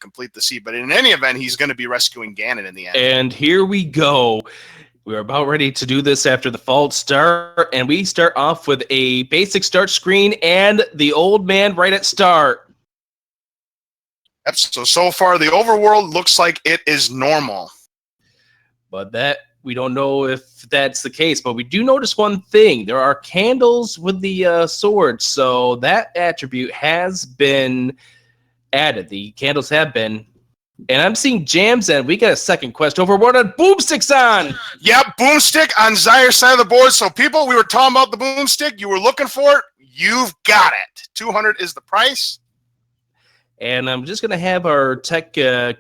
complete the seed. But in any event, he's going to be rescuing Ganon in the end. And here we go. We're about ready to do this after the false start, and we start off with a basic start screen and the old man right at start. Yep, so far, the overworld looks like it is normal. But that, we don't know if that's the case, but we do notice one thing. There are candles with the swords, so that attribute has been added. The candles have been. And I'm seeing Jams, and we got a second quest overworld on Boomstick's on. Yep, Boomstick on Zyre's side of the board. So people, we were talking about the Boomstick. You were looking for it. You've got it. 200 is the price. And I'm just going to have our tech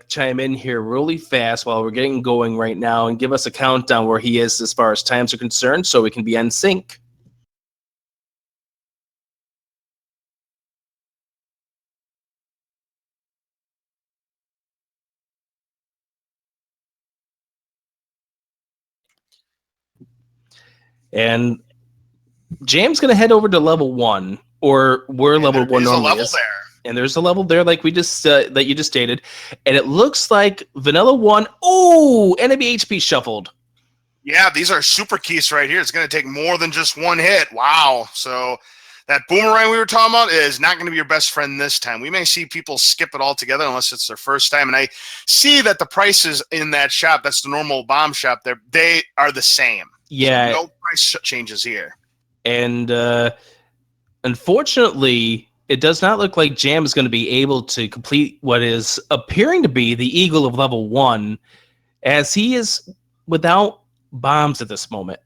chime in here really fast while we're getting going right now and give us a countdown where he is as far as times are concerned so we can be in sync. And Jam's going to head over to level 1, or where level 1 normally is. And there's a level there, like we just that you just stated, and it looks like Vanilla 1. Ooh, enemy HP shuffled. Yeah, these are super keys right here. It's going to take more than just one hit. Wow. So that boomerang we were talking about is not going to be your best friend this time. We may see people skip it altogether unless it's their first time. And I see that the prices in that shop, that's the normal bomb shop, they are the same. Yeah. So no price changes here. And unfortunately, it does not look like Jam is going to be able to complete what is appearing to be the Eagle of level 1, as he is without bombs at this moment.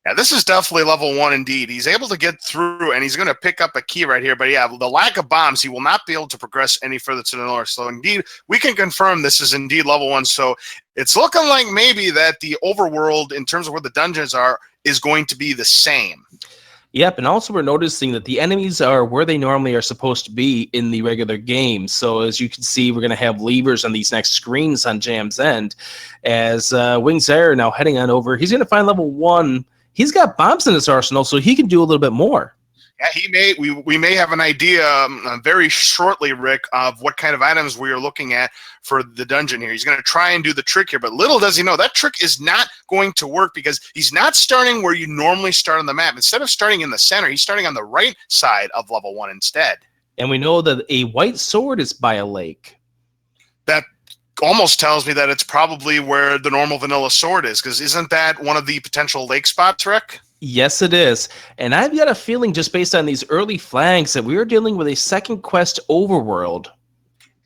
Yeah, this is definitely level 1 indeed. He's able to get through, and he's going to pick up a key right here. But yeah, the lack of bombs, he will not be able to progress any further to the north. So indeed, we can confirm this is indeed level 1. So it's looking like maybe that the overworld, in terms of where the dungeons are, is going to be the same. Yep, and also we're noticing that the enemies are where they normally are supposed to be in the regular game. So as you can see, we're going to have levers on these next screens on Jam's end. As WingedZyre now heading on over, he's going to find level 1. He's got bombs in his arsenal, so he can do a little bit more. Yeah, we may have an idea very shortly, Rick, of what kind of items we are looking at for the dungeon here. He's going to try and do the trick here, but little does he know that trick is not going to work because he's not starting where you normally start on the map. Instead of starting in the center, he's starting on the right side of level 1 instead. And we know that a white sword is by a lake. That almost tells me that it's probably where the normal vanilla sword is, because isn't that one of the potential lake spots, Rick? Yes, it is. And I've got a feeling, just based on these early flags, that we are dealing with a second quest overworld.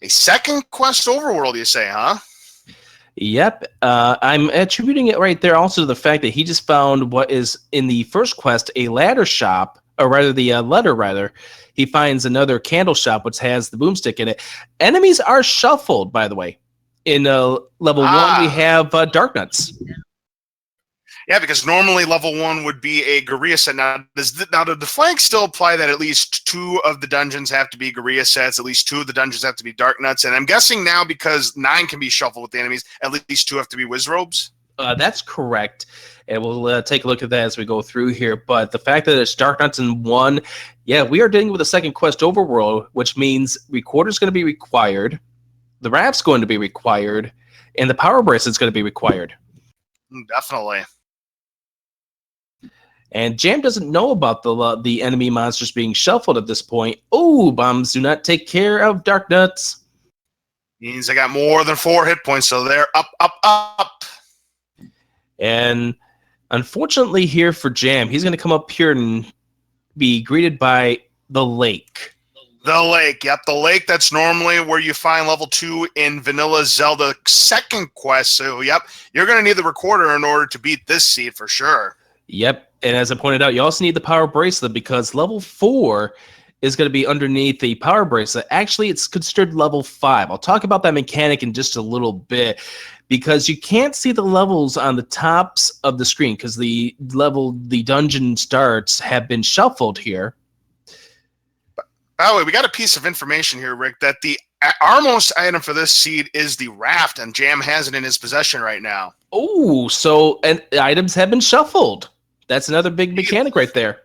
A second quest overworld, you say, huh? Yep. I'm attributing it right there also to the fact that he just found what is in the first quest, a ladder shop, or rather the letter, rather. He finds another candle shop, which has the boomstick in it. Enemies are shuffled, by the way. In level 1, we have Dark Nuts. Yeah, because normally level 1 would be a Gorilla set. Now, does the flanks still apply that at least 2 of the dungeons have to be Gorilla sets, at least 2 of the dungeons have to be Dark Nuts, and I'm guessing now because 9 can be shuffled with the enemies, at least 2 have to be Wizrobes? That's correct, and we'll take a look at that as we go through here. But the fact that it's Dark Nuts in 1, yeah, we are dealing with a second quest overworld, which means Recorder's going to be required, the Rap's going to be required, and the Power Bracelet's going to be required. Definitely. And Jam doesn't know about the enemy monsters being shuffled at this point. Oh, bombs do not take care of Dark Nuts. Means I got more than 4 hit points, so they're up, up, up. And unfortunately here for Jam, he's going to come up here and be greeted by the lake. The lake, yep, the lake. That's normally where you find level 2 in Vanilla Zelda second quest. So, yep, you're going to need the recorder in order to beat this seed for sure. Yep, and as I pointed out, you also need the Power Bracelet because level 4 is going to be underneath the Power Bracelet. Actually, it's considered level 5. I'll talk about that mechanic in just a little bit because you can't see the levels on the tops of the screen because the dungeon starts have been shuffled here. By the way, we got a piece of information here, Rick, that our most item for this seed is the raft, and Jam has it in his possession right now. Oh, so and items have been shuffled. That's another big mechanic right there.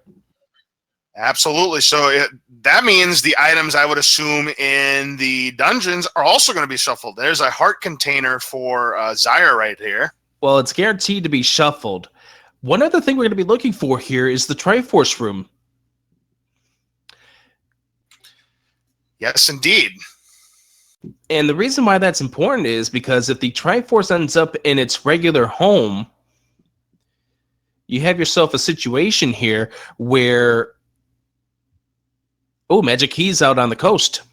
Absolutely. So that means the items I would assume in the dungeons are also going to be shuffled. There's a heart container for Zyre right here. Well, it's guaranteed to be shuffled. One other thing we're going to be looking for here is the Triforce room. Yes, indeed. And the reason why that's important is because if the Triforce ends up in its regular home, you have yourself a situation here where, oh, Magic Key's out on the coast.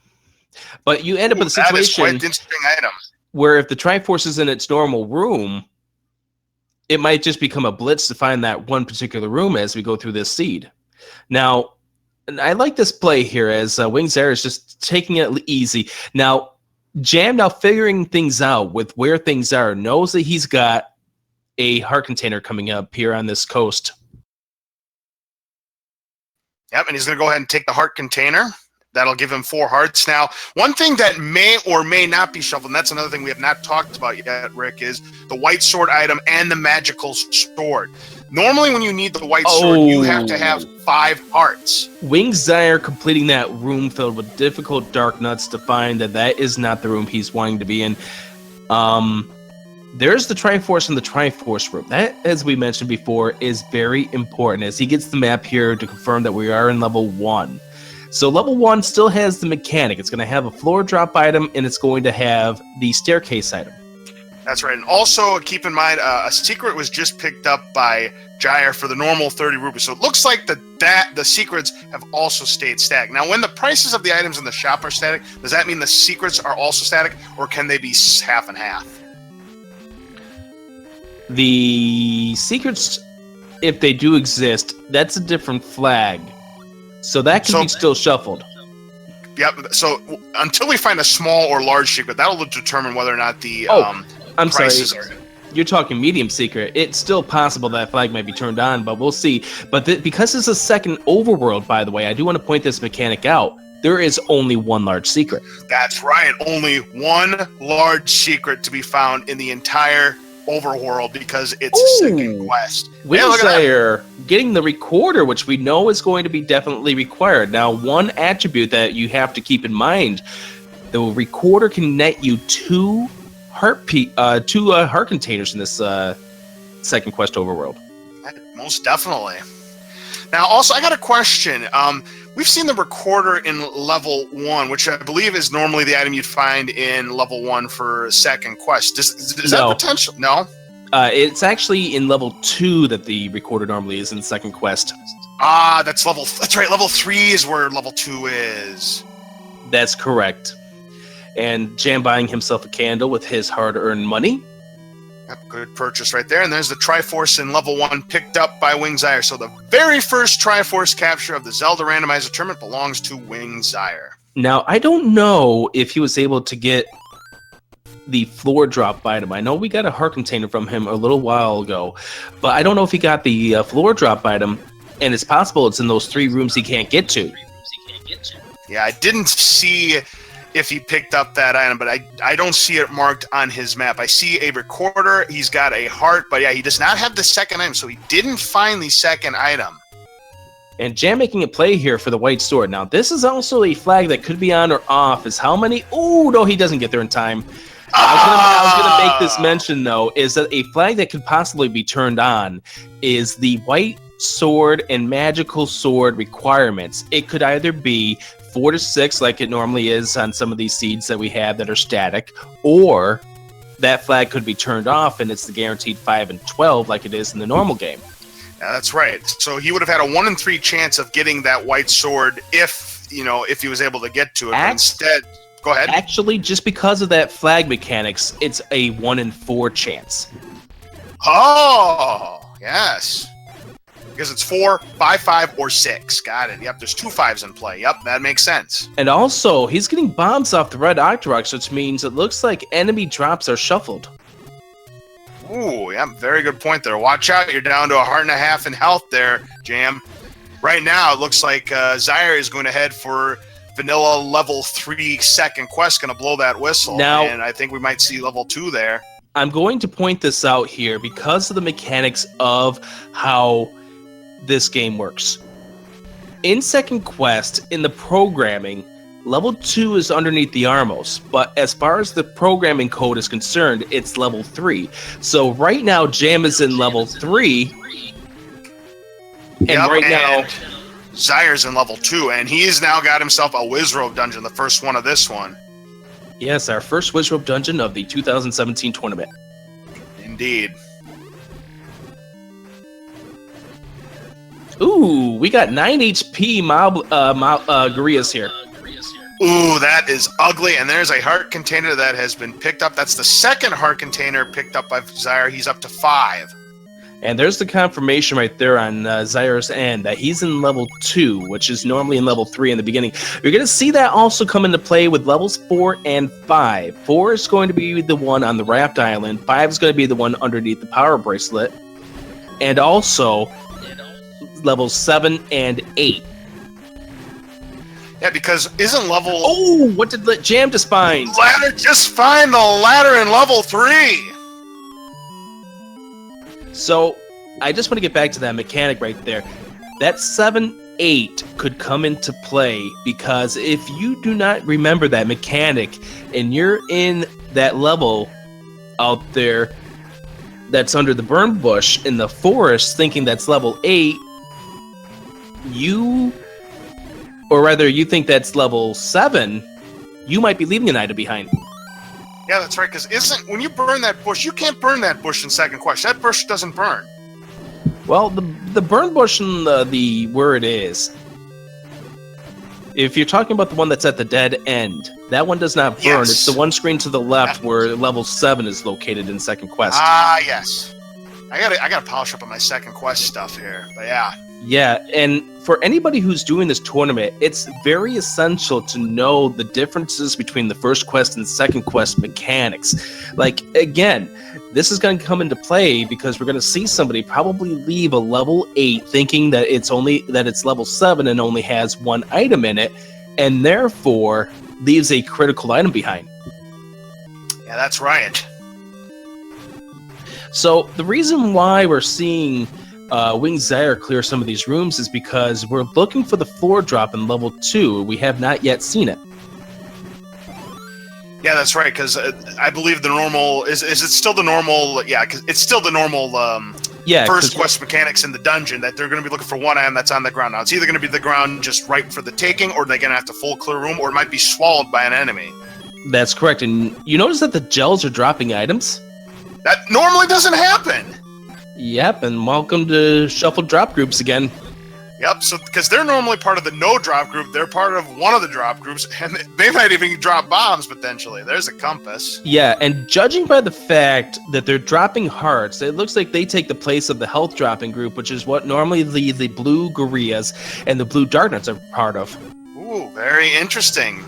But you end up with a situation that is quite an interesting item. Where if the Triforce is in its normal room, it might just become a blitz to find that one particular room as we go through this seed. Now, I like this play here as WingedZyre is just taking it easy. Now, Jam now figuring things out with where things are, knows that he's got a heart container coming up here on this coast. Yep, and he's going to go ahead and take the heart container. That'll give him 4 hearts. Now, one thing that may or may not be shuffled, and that's another thing we have not talked about yet, Rick, is the white sword item and the magical sword. Normally, when you need the white sword, you have to have 5 hearts. WingedZyre completing that room filled with difficult dark nuts to find that is not the room he's wanting to be in. There's the Triforce and the Triforce room. That, as we mentioned before, is very important as he gets the map here to confirm that we are in level 1. So level 1 still has the mechanic. It's going to have a floor drop item, and it's going to have the staircase item. That's right. And also, keep in mind, a secret was just picked up by Gyre for the normal 30 rupees. So it looks like the secrets have also stayed static. Now, when the prices of the items in the shop are static, does that mean the secrets are also static, or can they be half and half? The secrets, if they do exist, that's a different flag. So that can be still shuffled. Yep. So until we find a small or large secret, that'll determine whether or not the I'm prices sorry. are. You're talking medium secret. It's still possible that flag might be turned on, but we'll see. But because it's a second overworld, by the way, I do want to point this mechanic out. There is only one large secret. That's right. Only one large secret to be found in the entire overworld because it's a second quest. WingedZyre getting the recorder, which we know is going to be definitely required. Now, one attribute that you have to keep in mind, the recorder can net you 2 heart containers in this second quest overworld. Most definitely. Now, also, I got a question. We've seen the recorder in level 1, which I believe is normally the item you'd find in level 1 for second quest. Is that potential? No? It's actually in level 2 that the recorder normally is in second quest. That's right. Level 3 is where level 2 is. That's correct. And Jam buying himself a candle with his hard-earned money. Yep, good purchase right there. And there's the Triforce in level 1 picked up by WingedZyre. So the very first Triforce capture of the Zelda Randomizer tournament belongs to WingedZyre. Now, I don't know if he was able to get the floor drop item. I know we got a heart container from him a little while ago, but I don't know if he got the floor drop item, and it's possible it's in those 3 rooms he can't get to. Yeah, I didn't see if he picked up that item, but I don't see it marked on his map. I see a recorder, he's got a heart, but yeah, he does not have the second item, so he didn't find the second item. And Jam making a play here for the white sword. Now, this is also a flag that could be on or off. Is how many? Oh, no, he doesn't get there in time. I was gonna make this mention, though, is that a flag that could possibly be turned on is the white sword and magical sword requirements. It could either be 4 to 6, like it normally is on some of these seeds that we have that are static, or that flag could be turned off and it's the guaranteed 5 and 12 like it is in the normal game. Yeah, that's right. So he would have had a 1 in 3 chance of getting that white sword if he was able to get to it. But instead, go ahead. Actually, just because of that flag mechanics, it's a 1 in 4 chance. Oh, yes. Because it's 4, 5, 5, or 6. Got it. Yep, there's 2 5s in play. Yep, that makes sense. And also, he's getting bombs off the red Octoroks, which means it looks like enemy drops are shuffled. Ooh, yeah, very good point there. Watch out, you're down to 1.5 hearts in health there, Jam. Right now, it looks like Zyre is going to head for vanilla level 3 second quest, going to blow that whistle. Now, and I think we might see level 2 there. I'm going to point this out here because of the mechanics of how this game works. in second quest, in the programming, level 2 is underneath the Armos, but as far as the programming code is concerned, it's level 3. So right now, Jam is in level 3, and now Zyre's in level 2, and he's now got himself a Wizrobe dungeon, the first one of this one. Yes, our first Wizrobe dungeon of the 2017 tournament. Indeed. Ooh, we got 9 HP Gurias here. Ooh, that is ugly, and there's a heart container that has been picked up. That's the second heart container picked up by Zyre. He's up to 5. And there's the confirmation right there on Zyre's end that he's in level 2, which is normally in level 3 in the beginning. You're going to see that also come into play with levels 4 and 5. 4 is going to be the one on the Raft Island. 5 is going to be the one underneath the Power Bracelet. And also levels 7 and 8. Yeah, because isn't level... Oh, what did Jam just find? Ladder, just find the ladder in level 3! So, I just want to get back to that mechanic right there. That 7-8 could come into play because if you do not remember that mechanic and you're in that level out there that's under the burn bush in the forest thinking that's level 8, you think that's level 7, you might be leaving an item behind. Yeah, that's right, because when you burn that bush, you can't burn that bush in second quest. That bush doesn't burn. Well, the burn bush and the where it is, if you're talking about the one that's at the dead end, that one does not burn. Yes. It's the one screen to the left where level 7 is located in second quest. Ah, yes. I gotta polish up on my second quest stuff here, but yeah. Yeah, and for anybody who's doing this tournament, it's very essential to know the differences between the first quest and second quest mechanics. Like, again, this is going to come into play because we're going to see somebody probably leave a level 8 thinking that it's level 7 and only has one item in it, and therefore leaves a critical item behind. Yeah, that's right. So the reason why we're seeing WingedZyre clear some of these rooms is because we're looking for the floor drop in level 2. We have not yet seen it. Yeah, that's right, because I believe the normal... Is it still the normal... Yeah, because it's still the normal first quest mechanics in the dungeon that they're going to be looking for one item that's on the ground. Now, it's either going to be the ground just right for the taking, or they're going to have to full clear room, or it might be swallowed by an enemy. That's correct. And you notice that the gels are dropping items? That normally doesn't happen! Yep, and welcome to Shuffle Drop Groups again. Yep, so because they're normally part of the no drop group, they're part of one of the drop groups, and they might even drop bombs potentially. There's a compass. Yeah, and judging by the fact that they're dropping hearts, it looks like they take the place of the health dropping group, which is what normally the blue Gurias and the blue Darknuts are part of. Ooh, very interesting.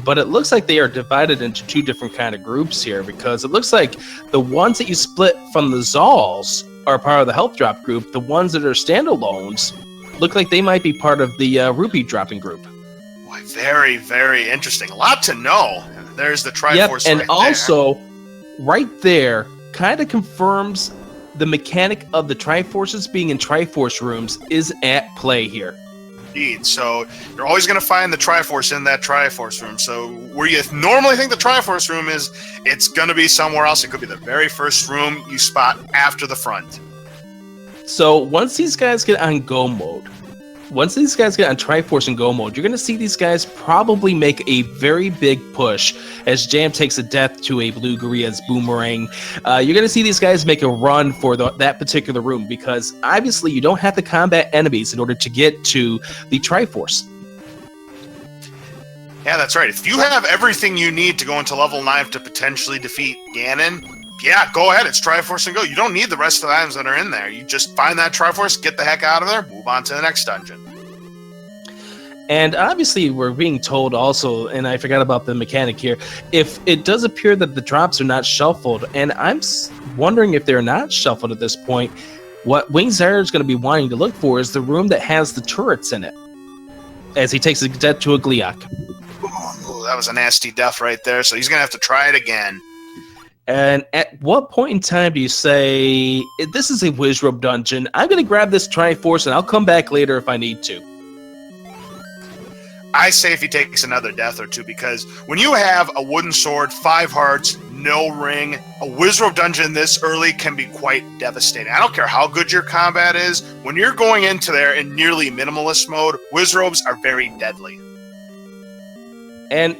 But it looks like they are divided into 2 different kind of groups here, because it looks like the ones that you split from the Zals are part of the health drop group. The ones that are standalones look like they might be part of the rupee dropping group. Boy, very, very interesting. A lot to know. There's the Triforce. Yep, and also right there kind of confirms the mechanic of the Triforces being in Triforce rooms is at play here. Indeed. So you're always going to find the Triforce in that Triforce room. So where you normally think the Triforce room is, it's going to be somewhere else. It could be the very first room you spot after the front. So once these guys get on go mode, once these guys get on Triforce and go mode, you're going to see these guys probably make a very big push as Jam takes a death to a blue Guria's boomerang. You're going to see these guys make a run for that particular room because obviously you don't have to combat enemies in order to get to the Triforce. Yeah, that's right. If you have everything you need to go into level 9 to potentially defeat Ganon, yeah, go ahead. It's Triforce and go. You don't need the rest of the items that are in there. You just find that Triforce, get the heck out of there, move on to the next dungeon. And obviously, we're being told also, and I forgot about the mechanic here, if it does appear that the drops are not shuffled, and I'm wondering if they're not shuffled at this point, what WingedZyre is going to be wanting to look for is the room that has the turrets in it, as he takes a death to a Gleeok. Ooh, that was a nasty death right there, so he's going to have to try it again. And at what point in time do you say, this is a Wizrobe dungeon, I'm going to grab this Triforce and I'll come back later if I need to? I say if he takes another death or two, because when you have a wooden sword, 5 hearts, no ring, a Wizrobe dungeon this early can be quite devastating. I don't care how good your combat is. When you're going into there in nearly minimalist mode, Wizrobes are very deadly. And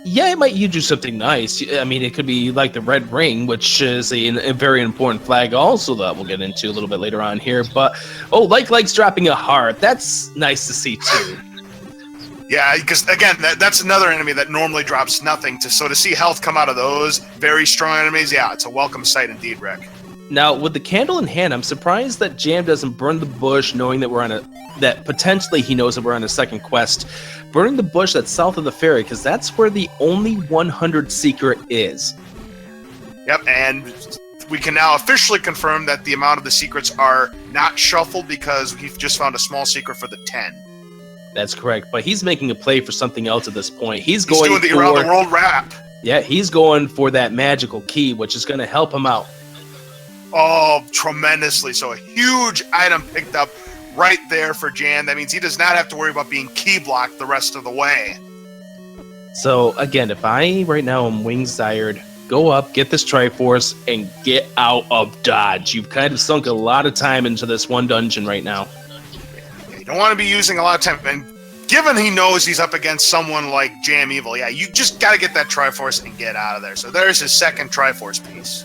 yeah, it might do something nice. I mean, it could be like the red ring, which is a very important flag also that we'll get into a little bit later on here. But, oh, likes dropping a heart. That's nice to see, too. Yeah, because, again, that's another enemy that normally drops nothing. So to see health come out of those very strong enemies, yeah, it's a welcome sight indeed, Rick. Now, with the candle in hand, I'm surprised that Jam doesn't burn the bush, knowing that that potentially he knows that we're on a second quest. Burning the bush that's south of the ferry, because that's where the only 100 secret is. Yep, and we can now officially confirm that the amount of the secrets are not shuffled, because we've just found a small secret for the 10. That's correct, but he's making a play for something else at this point. He's going doing the around the world rap. Yeah, he's going for that magical key, which is going to help him out. Oh, tremendously. So a huge item picked up right there for Jan. That means he does not have to worry about being key blocked the rest of the way. So, again, if I right now am WingedZyre, go up, get this Triforce, and get out of dodge. You've kind of sunk a lot of time into this one dungeon right now. Yeah, you don't want to be using a lot of time. And given he knows he's up against someone like JamEvil, yeah, you just got to get that Triforce and get out of there. So there's his second Triforce piece.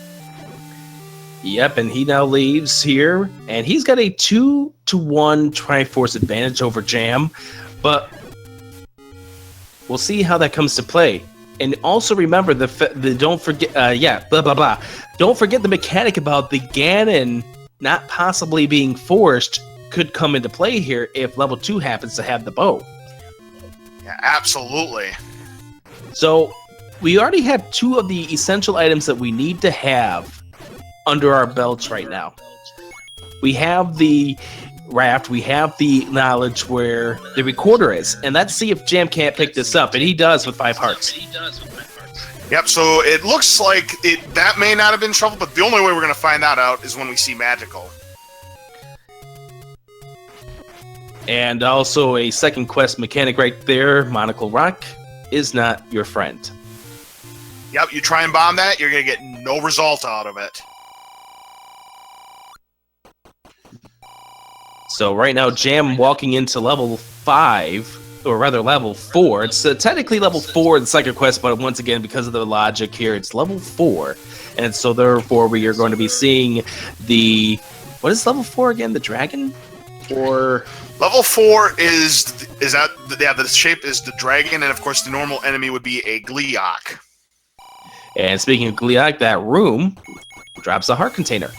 Yep, and he now leaves here, and he's got a 2-1 Triforce advantage over Jam, but we'll see how that comes to play. And also remember don't forget Don't forget the mechanic about the Ganon not possibly being forced could come into play here if level 2 happens to have the bow. Yeah, absolutely. So we already have 2 of the essential items that we need to have under our belts right now. We have the raft, we have the knowledge where the recorder is, and let's see if Jam can't pick this up, and he does with 5 hearts. Yep, so it looks like that may not have been shuffled, but the only way we're going to find that out is when we see magical. And also a second quest mechanic right there, Monocle Rock is not your friend. Yep, you try and bomb that, you're going to get no result out of it. So right now, Jam walking into level 5, or rather level 4. It's technically level 4 in the second quest, but once again, because of the logic here, it's level 4. And so therefore, we are going to be seeing the... What is level 4 again? The dragon? Or... Level 4 is that... Yeah, the shape is the dragon, and of course, the normal enemy would be a Gleeok. And speaking of Gleeok, that room drops a heart container.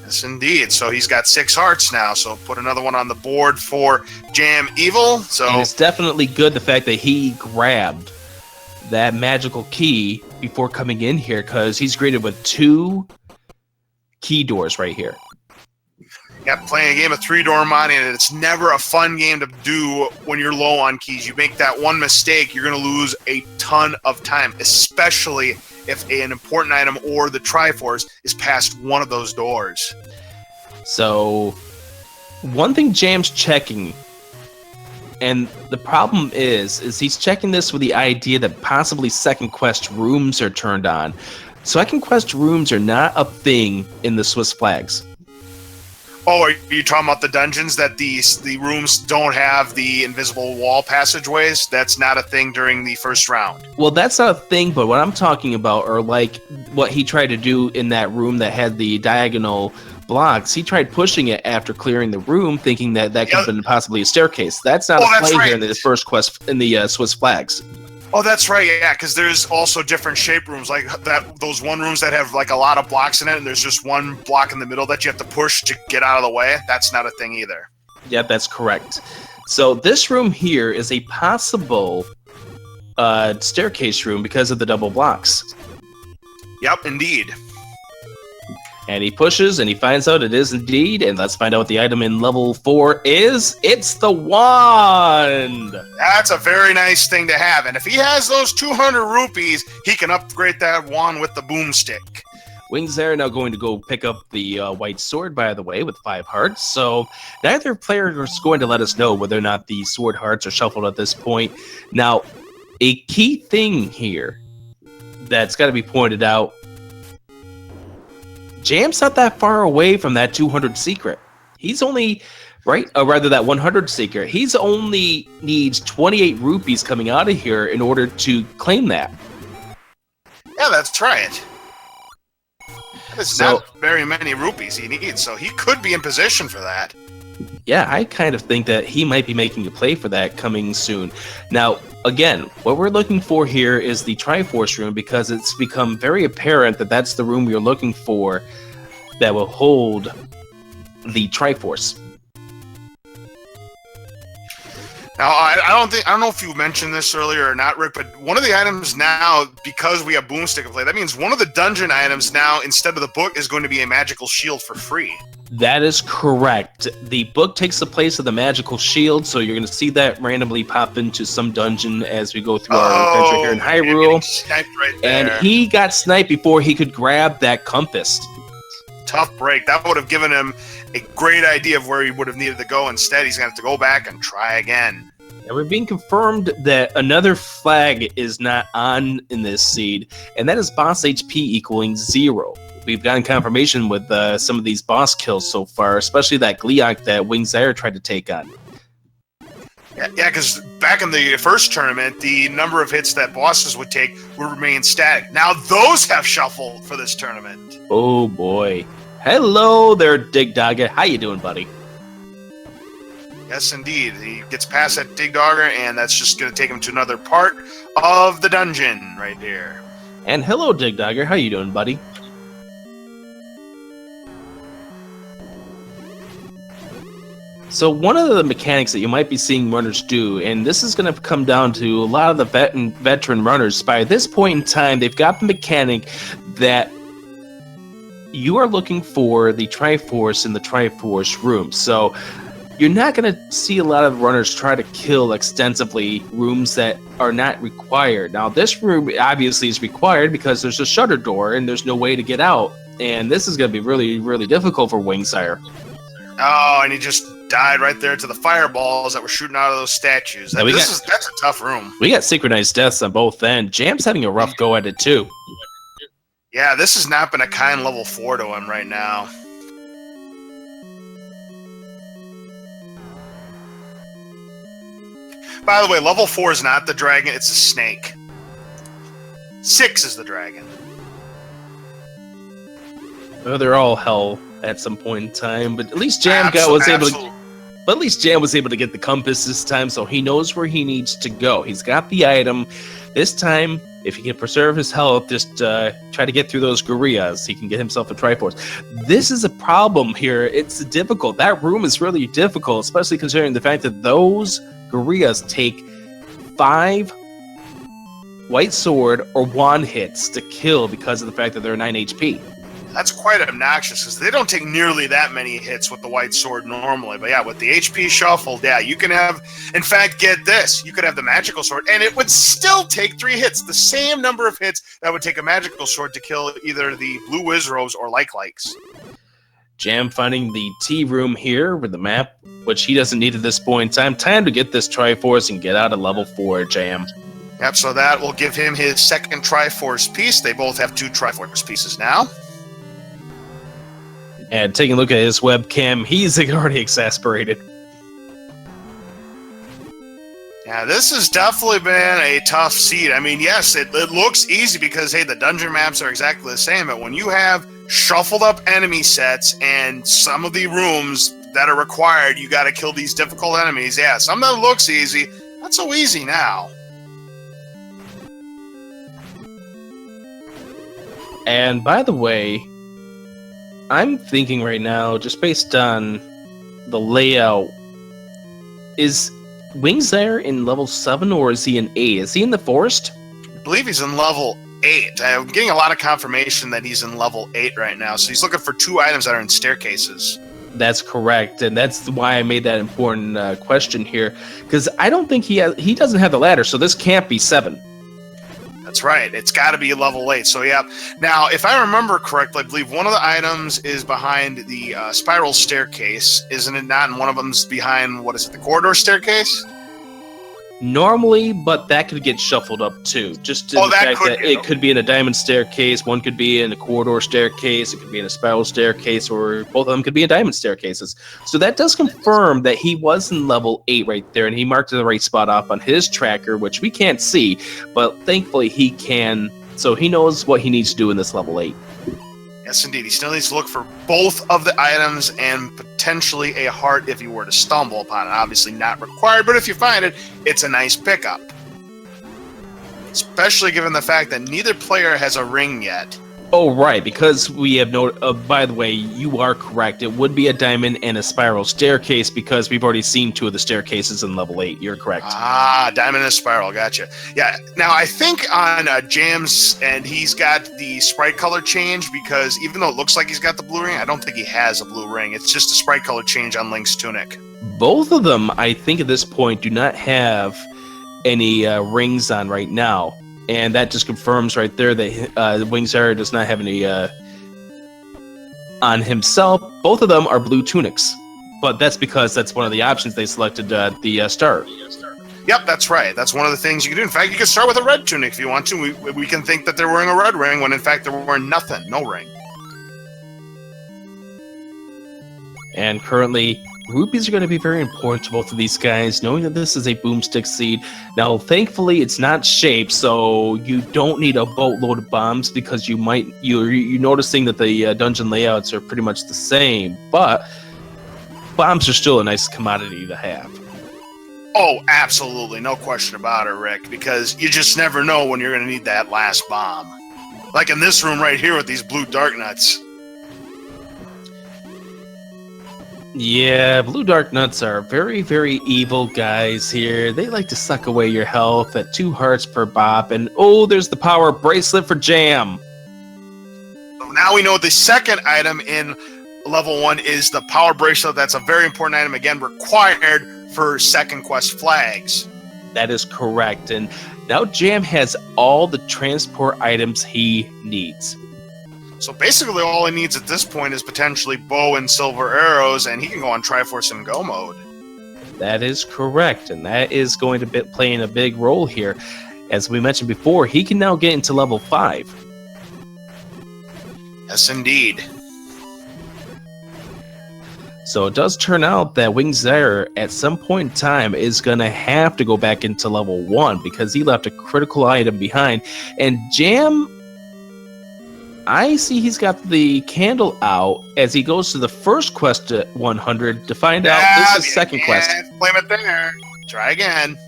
Yes, indeed. So he's got 6 hearts now. So put another one on the board for JamEvil. So and it's definitely good the fact that he grabbed that magical key before coming in here, because he's greeted with 2 key doors right here. Yeah, playing a game of 3-door money, and it's never a fun game to do when you're low on keys. You make that one mistake, you're going to lose a ton of time, especially if an important item or the Triforce is past one of those doors. So, one thing Jam's checking, and the problem is he's checking this with the idea that possibly second quest rooms are turned on. Second quest rooms are not a thing in the Swiss flags. Oh, are you talking about the dungeons that the rooms don't have the invisible wall passageways? That's not a thing during the first round. Well, that's not a thing, but what I'm talking about are like what he tried to do in that room that had the diagonal blocks. He tried pushing it after clearing the room, thinking that could have been possibly a staircase. That's not a play here in the first quest in the Swiss flags. Oh, that's right, yeah, because there's also different shape rooms, like those one rooms that have like a lot of blocks in it, and there's just one block in the middle that you have to push to get out of the way. That's not a thing either. Yeah, that's correct. So this room here is a possible staircase room because of the double blocks. Yep, indeed. And he pushes and he finds out it is indeed. And let's find out what the item in level 4 is. It's the wand. That's a very nice thing to have. And if he has those 200 rupees, he can upgrade that wand with the boomstick. WingedZyre now going to go pick up the white sword, by the way, with 5 hearts. So neither player is going to let us know whether or not the sword hearts are shuffled at this point. Now, a key thing here that's got to be pointed out, Jam's not that far away from that 200 secret. He's only, rather that 100 secret, he's only needs 28 rupees coming out of here in order to claim that. Yeah, that's right. That's not very many rupees he needs, so he could be in position for that. Yeah, I kind of think that he might be making a play for that coming soon. Now, again, what we're looking for here is the Triforce room, because it's become very apparent that that's the room we're looking for that will hold the Triforce. Now, I don't know if you mentioned this earlier or not, Rick, but one of the items now, because we have Boomstick in play, that means one of the dungeon items now, instead of the book, is going to be a magical shield for free. That is correct. The book takes the place of the magical shield, so you're going to see that randomly pop into some dungeon as we go through our adventure here in Hyrule. Right and he got sniped before he could grab that compass. Tough break. That would have given him a great idea of where he would have needed to go. Instead, he's going to have to go back and try again. And we're being confirmed that another flag is not on in this seed, and that is boss HP equaling 0. We've gotten confirmation with some of these boss kills so far, especially that Gleeok that WingedZyre tried to take on. Yeah, because back in the first tournament, the number of hits that bosses would take would remain static. Now those have shuffled for this tournament. Oh boy. Hello there, Dig Dogger. How you doing, buddy? Yes, indeed. He gets past that Dig Dogger, and that's just going to take him to another part of the dungeon right here. And hello, Dig Dogger. How you doing, buddy? So one of the mechanics that you might be seeing runners do, and this is going to come down to a lot of the veteran runners, by this point in time, they've got the mechanic that you are looking for the Triforce in the Triforce room. So you're not going to see a lot of runners try to kill extensively rooms that are not required. Now, this room obviously is required because there's a shutter door and there's no way to get out. And this is going to be really, really difficult for WingedZyre. Oh, and he just died right there to the fireballs that were shooting out of those statues. That's a tough room. We got synchronized deaths on both ends. Jam's having a rough go at it, too. Yeah, this has not been a kind level 4 to him right now. By the way, level 4 is not the dragon, it's a snake. 6 is the dragon. Oh, they're all hell at some point in time, but at least Jam was able to. But at least Jam was able to get the compass this time, so he knows where he needs to go. He's got the item. This time, if he can preserve his health, just try to get through those gorillas. He can get himself a Triforce. This is a problem here. It's difficult. That room is really difficult, especially considering the fact that those gorillas take 5 white sword or wand hits to kill because of the fact that they're 9 HP. That's quite obnoxious because they don't take nearly that many hits with the white sword normally. But yeah, with the HP shuffled, yeah, you can have, in fact, get this, you could have the magical sword and it would still take 3 hits, the same number of hits that would take a magical sword to kill either the blue Wizrobes or likes. Jam finding the T room here with the map, which he doesn't need at this point in time. Time to get this Triforce and get out of level 4, Jam. Yep, so that will give him his second Triforce piece. They both have 2 Triforce pieces now. And taking a look at his webcam, he's already exasperated. Yeah, this has definitely been a tough seed. I mean, yes, it looks easy because, hey, the dungeon maps are exactly the same. But when you have shuffled up enemy sets and some of the rooms that are required, you got to kill these difficult enemies. Yeah, some that looks easy, not so easy now. And by the way, I'm thinking right now, just based on the layout, is WingedZyre in level 7 or is he in 8? Is he in the forest? I believe he's in level 8. I'm getting a lot of confirmation that he's in level 8 right now. So he's looking for 2 items that are in staircases. That's correct, and that's why I made that important question here, because I don't think he doesn't have the ladder, so this can't be 7. That's right. It's got to be level 8. So, yeah. Now, if I remember correctly, I believe one of the items is behind the spiral staircase, isn't it not? And one of them's behind, what is it, the corridor staircase? Normally, but that could get shuffled up too. Just in the fact that it could be in a diamond staircase, one could be in a corridor staircase, it could be in a spiral staircase, or both of them could be in diamond staircases. So that does confirm that he was in level 8 right there, and he marked the right spot off on his tracker, which we can't see, but thankfully he can, so he knows what he needs to do in this level 8. Yes, indeed. He still needs to look for both of the items and potentially a heart if he were to stumble upon it. Obviously not required, but if you find it, it's a nice pickup. Especially given the fact that neither player has a ring yet. Oh, right, because we have no... by the way, you are correct. It would be a diamond and a spiral staircase because we've already seen 2 of the staircases in level 8. You're correct. Ah, diamond and a spiral. Gotcha. Yeah, now I think on Jam's end, he's got the sprite color change because even though it looks like he's got the blue ring, I don't think he has a blue ring. It's just a sprite color change on Link's tunic. Both of them, I think at this point, do not have any rings on right now. And that just confirms right there that WingedZyre does not have any on himself. Both of them are blue tunics, but that's because that's one of the options they selected at the start. Yep, that's right. That's one of the things you can do. In fact, you can start with a red tunic if you want to. We can think that they're wearing a red ring when in fact they're wearing nothing, no ring. And currently, rupees are going to be very important to both of these guys, knowing that this is a boomstick seed. Now, thankfully, it's not shaped, so you don't need a boatload of bombs because you're noticing that the dungeon layouts are pretty much the same, but bombs are still a nice commodity to have. Oh, absolutely. No question about it, Rick, because you just never know when you're going to need that last bomb. Like in this room right here with these blue dark nuts. Yeah, blue dark nuts are very, very evil guys here. They like to suck away your health at 2 hearts per bop. And oh, there's the power bracelet for Jam. So now we know the second item in level 1 is the power bracelet. That's a very important item, again, required for second quest flags. That is correct. And now Jam has all the transport items he needs. So basically all he needs at this point is potentially bow and silver arrows, and he can go on Triforce and Go mode. That is correct, and that is going to be playing a big role here. As we mentioned before, he can now get into level 5. Yes, indeed. So it does turn out that WingedZyre at some point in time is going to have to go back into level 1 because he left a critical item behind. And Jam... I see he's got the candle out as he goes to the first quest at 100 to find out this is second quest. Blame it there. Try again.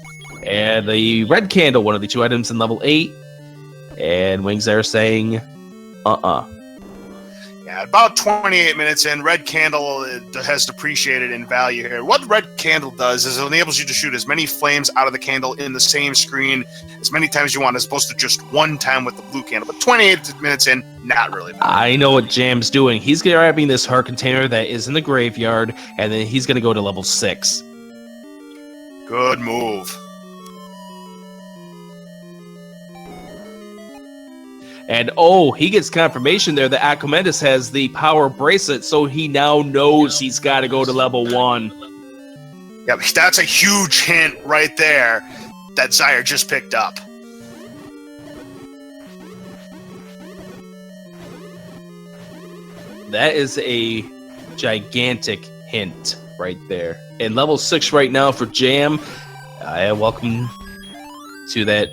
And the red candle, one of the 2 items in level 8. And WingedZyre saying, Yeah, about 28 minutes in, red candle has depreciated in value here. What red candle does is it enables you to shoot as many flames out of the candle in the same screen as many times you want, as opposed to just one time with the blue candle. But 28 minutes in, not really bad. I know what Jam's doing. He's grabbing this heart container that is in the graveyard, and then he's going to go to level 6. Good move. And oh, he gets confirmation there that Acomentus has the power bracelet, so he now knows he's got to go to level 1. Yep, that's a huge hint right there that Zyre just picked up. That is a gigantic hint right there. And level 6 right now for Jam. Welcome to that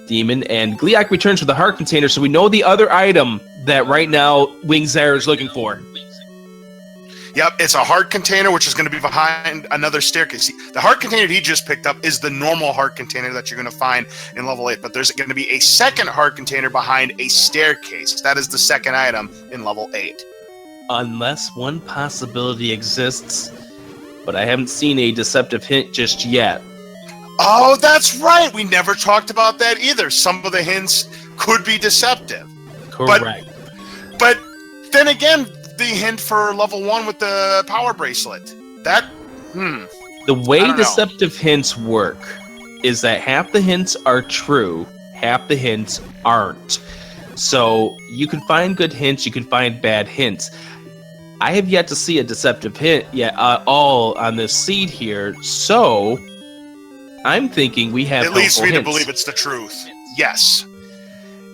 demon. And Gliak returns with the heart container, so we know the other item that right now WingedZyre is looking for. Yep, it's a heart container, which is going to be behind another staircase. See, the heart container he just picked up is the normal heart container that you're going to find in level 8, but there's going to be a second heart container behind a staircase. That is the second item in level 8. Unless one possibility exists, but I haven't seen a deceptive hint just yet. Oh, that's right! We never talked about that either. Some of the hints could be deceptive. Correct. But then again, the hint for level 1 with the power bracelet. That, The way I don't know. deceptive hints work is that half the hints are true, half the hints aren't. So you can find good hints, you can find bad hints. I have yet to see a deceptive hint yet all on this seed here, so I'm thinking we have it leads helpful me to hints. believe it's the truth. Yes.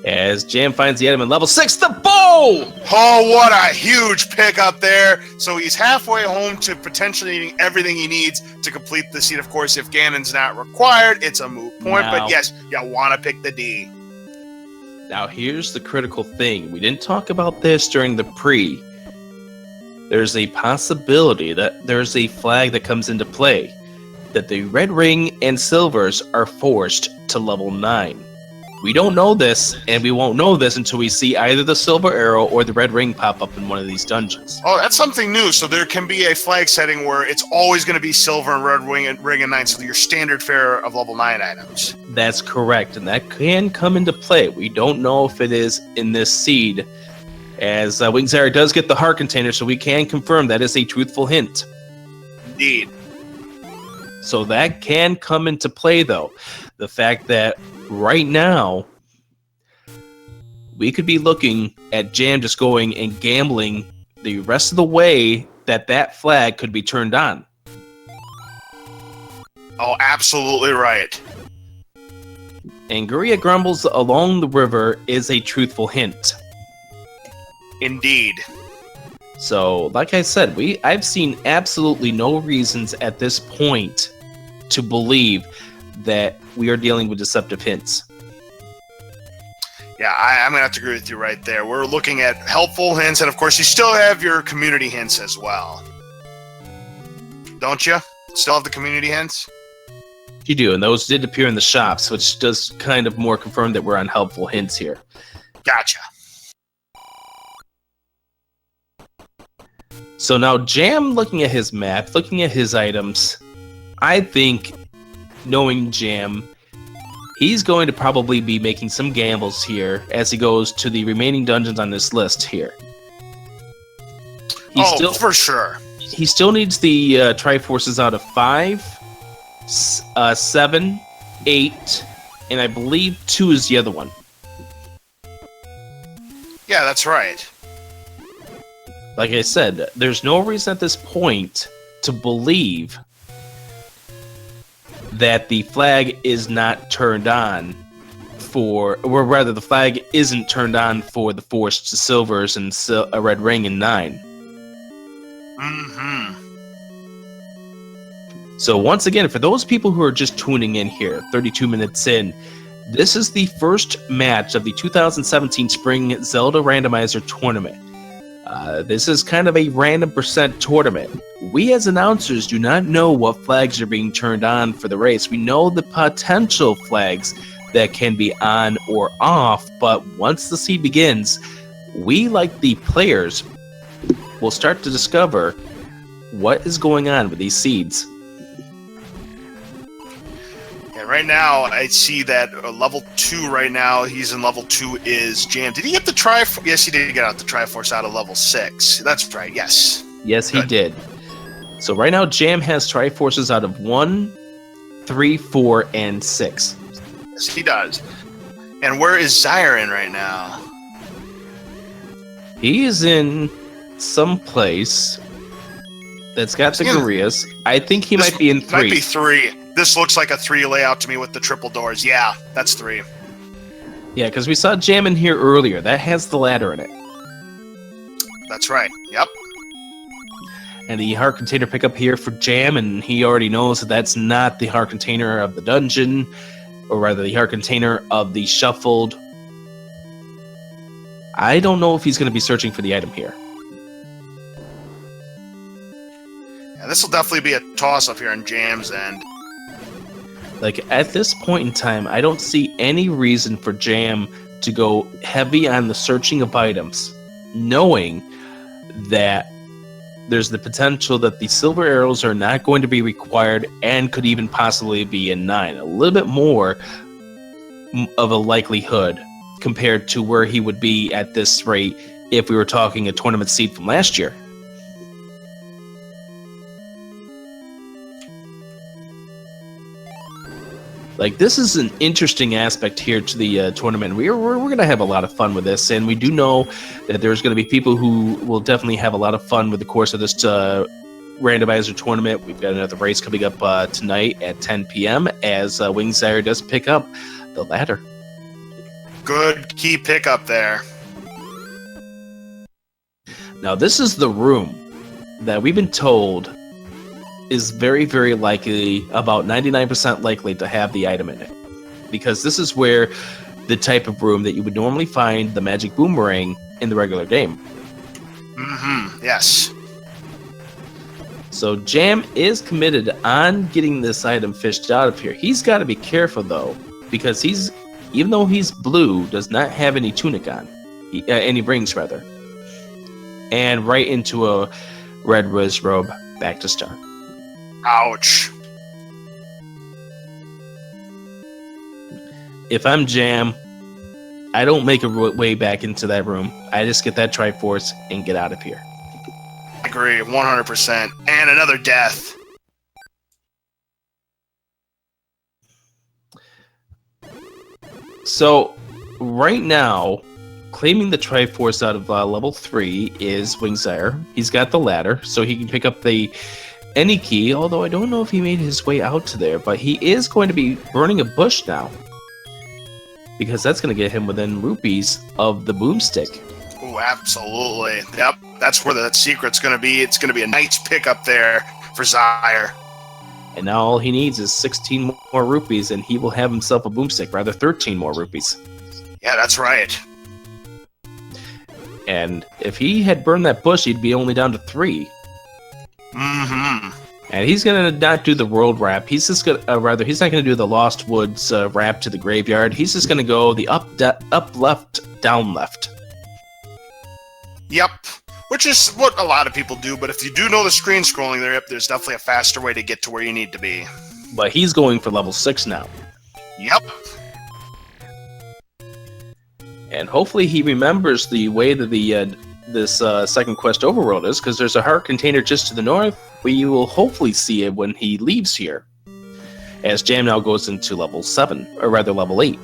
As Jam finds the item in level 6, the bow! Oh, what a huge pickup there. So he's halfway home to potentially getting everything he needs to complete the seed. Of course, if Ganon's not required, it's a moot point. Now- But yes, you want to pick the D. Now here's the critical thing. We didn't talk about this during the pre. There's a possibility that there's a flag that comes into play. That the red ring and silvers are forced to level 9. We don't know this, and we won't know this until we see either the silver arrow or the red ring pop up in one of these dungeons. Oh, that's something new. So there can be a flag setting where it's always going to be silver and red ring and 9, so your standard fare of level 9 items. That's correct, and that can come into play. We don't know if it is in this seed, as WingedZyre does get the heart container, so we can confirm that is a truthful hint. Indeed. So that can come into play, though. The fact that right now, we could be looking at Jam just going and gambling the rest of the way that flag could be turned on. Oh, absolutely right. And Guria Grumbles along the river is a truthful hint. Indeed. So, like I said, I've seen absolutely no reasons at this point to believe that we are dealing with deceptive hints. Yeah, I'm going to have to agree with you right there. We're looking at helpful hints, and of course, you still have your community hints as well. Don't you? Still have the community hints? You do, and those did appear in the shops, which does kind of more confirm that we're on helpful hints here. Gotcha. So now Jam, looking at his map, looking at his items, I think, knowing Jam, he's going to probably be making some gambles here as he goes to the remaining dungeons on this list here. For sure. He still needs the Triforces out of 5, 7, 8, and I believe 2 is the other one. Yeah, that's right. Like I said, there's no reason at this point to believe that the flag is not turned on for, or rather the flag isn't turned on for the forced silvers and a red ring in 9. Mm-hmm. So once again, for those people who are just tuning in here, 32 minutes in, this is the first match of the 2017 Spring Zelda Randomizer Tournament. This is kind of a random percent tournament. We as announcers do not know what flags are being turned on for the race. We know the potential flags that can be on or off, but once the seed begins, we, like the players, will start to discover what is going on with these seeds. And right now, I see that level 2 right now, he's in level 2 is Jam. Did he get the Triforce? Yes, he did get out the Triforce out of level 6. That's right, yes. Yes, he did. So right now, Jam has Triforces out of 1, 3, 4, and 6. Yes, he does. And where is Zyre in right now? He is in some place that's got the Gurias. I think he might be in 3. Might be 3. This looks like a 3 layout to me with the triple doors. Yeah, that's 3. Yeah, because we saw Jam in here earlier. That has the ladder in it. That's right. Yep. And the heart container pickup here for Jam, and he already knows that that's not the heart container of the dungeon, or rather the heart container of the shuffled. I don't know if he's going to be searching for the item here. Yeah, this will definitely be a toss-up here on Jam's end. Like, at this point in time, I don't see any reason for Jam to go heavy on the searching of items, knowing that there's the potential that the silver arrows are not going to be required and could even possibly be in 9. A little bit more of a likelihood compared to where he would be at this rate if we were talking a tournament seed from last year. Like, this is an interesting aspect here to the tournament. We're going to have a lot of fun with this, and we do know that there's going to be people who will definitely have a lot of fun with the course of this randomizer tournament. We've got another race coming up tonight at 10 p.m. as WingedZyre does pick up the ladder. Good key pickup there. Now, this is the room that we've been told is very, very likely, about 99% likely to have the item in it. Because this is where the type of room that you would normally find the magic boomerang in the regular game. Mm-hmm, yes. So Jam is committed on getting this item fished out of here. He's got to be careful, though, because even though he's blue, does not have any tunic on. Any rings, rather. And right into a red whiz robe, back to start. Ouch. If I'm Jam, I don't make a way back into that room. I just get that Triforce and get out of here. I agree, 100%. And another death. So, right now, claiming the Triforce out of level 3 is WingedZyre. He's got the ladder, so he can pick up any key, although I don't know if he made his way out to there, but he is going to be burning a bush now, because that's going to get him within rupees of the boomstick. Oh, absolutely. Yep, that's where that secret's going to be. It's going to be a nice pickup there for Zyre. And now all he needs is 16 more rupees, and he will have himself a boomstick, rather 13 more rupees. Yeah, that's right. And if he had burned that bush, he'd be only down to 3. Mm-hmm. And he's gonna not do the world wrap. He's just gonna, he's not gonna do the Lost Woods wrap to the graveyard. He's just gonna go the up left, down left. Yep, which is what a lot of people do. But if you do know the screen scrolling there, there's definitely a faster way to get to where you need to be. But he's going for level 6 now. Yep. And hopefully he remembers the way that this second quest overworld is, because there's a heart container just to the north. We will hopefully see it when he leaves here, as Jam now goes into level 7, or rather level 8.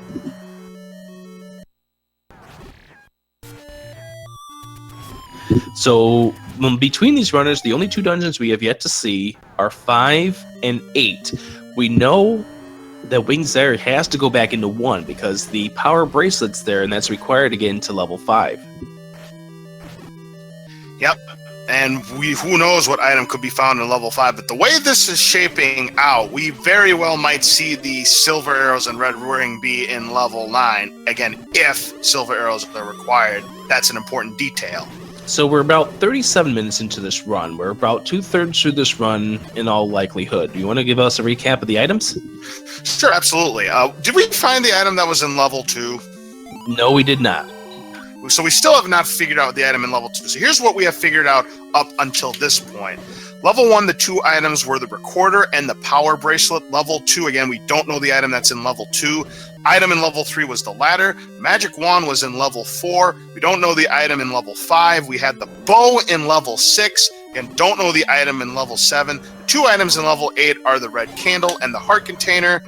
So between these runners, the only 2 dungeons we have yet to see are 5 and 8. We know that WingedZyre has to go back into 1 because the power bracelet's there, and that's required to get into level 5. Yep. And who knows what item could be found in level 5. But the way this is shaping out, we very well might see the silver arrows and red ring be in level 9. Again, if silver arrows are required, that's an important detail. So we're about 37 minutes into this run. We're about 2/3 through this run in all likelihood. Do you want to give us a recap of the items? Sure, absolutely. Did we find the item that was in level 2? No, we did not. So we still have not figured out the item in level 2. So here's what we have figured out up until this point. Level 1, the 2 items were the recorder and the power bracelet. Level 2, again, we don't know the item that's in level 2. Item in level 3 was the ladder. Magic wand was in level 4. We don't know the item in level 5. We had the bow in level 6. Again, don't know the item in level 7. The 2 items in level 8 are the red candle and the heart container.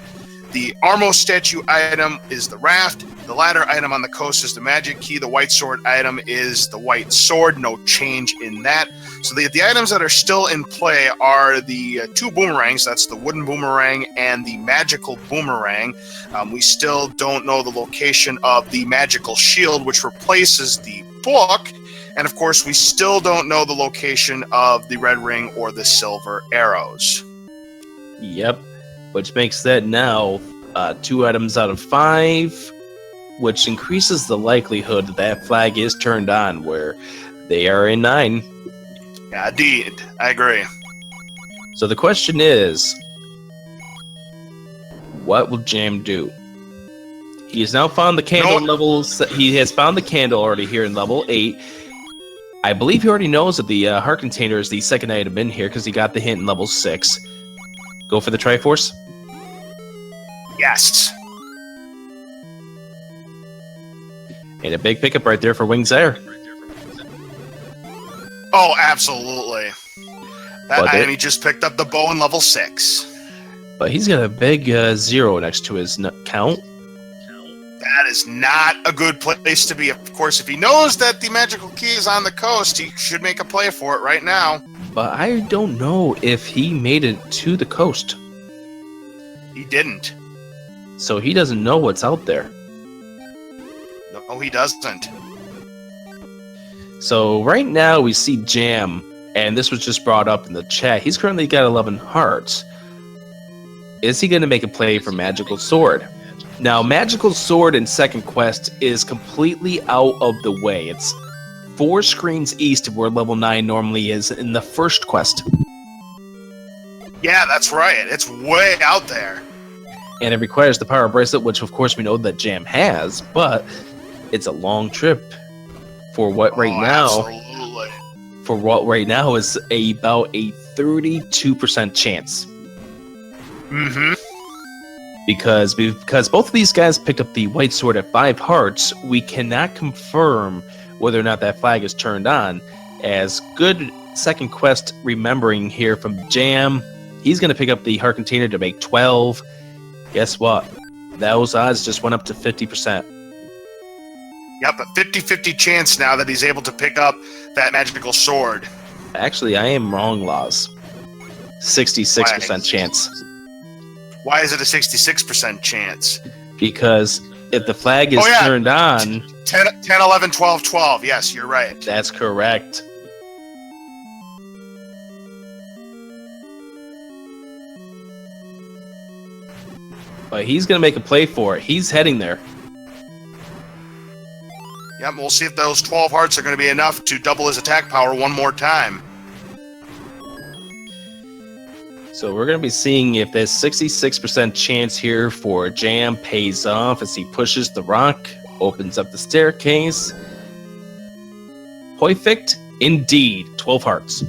The Armo statue item is the raft. The ladder item on the coast is the magic key. The white sword item is the white sword. No change in that. So the items that are still in play are the 2 boomerangs. That's the wooden boomerang and the magical boomerang. We still don't know the location of the magical shield, which replaces the book. And of course, we still don't know the location of the red ring or the silver arrows. Yep. Which makes that now 2 items out of 5, which increases the likelihood that that flag is turned on, where they are in 9. Yeah, indeed. I agree. So the question is, what will Jam do? He has now found the candle levels. He has found the candle already here in level 8. I believe he already knows that the heart container is the second item in here because he got the hint in level 6. Go for the Triforce? Yes. And a big pickup right there for WingedZyre. Oh, absolutely. But And he just picked up the bow in level 6. But he's got a big 0 next to his count. That is not a good place to be. Of course, if he knows that the magical key is on the coast, he should make a play for it right now. But I don't know if he made it to the coast. He didn't. So he doesn't know what's out there. No, he doesn't. So right now we see Jam, and this was just brought up in the chat. He's currently got 11 hearts. Is he going to make a play for Magical Sword? Now, Magical Sword in second quest is completely out of the way. It's 4 screens east of where level 9 normally is in the first quest. Yeah, that's right. It's way out there. And it requires the Power Bracelet, which of course we know that Jam has, but it's a long trip for what right now. Absolutely. For what right now is about a 32% chance. Mm-hmm. Because both of these guys picked up the White Sword at 5 hearts, we cannot confirm whether or not that flag is turned on. As good second quest remembering here from Jam, he's going to pick up the heart container to make 12. Guess what? Those odds just went up to 50%. Yep, a 50-50 chance now that he's able to pick up that magical sword. Actually, I am wrong, Laws. 66% chance. Why is it a 66% chance? Because if the flag is turned on... 10, 11, 12, 12. Yes, you're right. That's correct. But he's going to make a play for it. He's heading there. Yep, we'll see if those 12 hearts are going to be enough to double his attack power one more time. So we're going to be seeing if this 66% chance here for Jam pays off as he pushes the rock, opens up the staircase. Perfect, indeed. 12 hearts.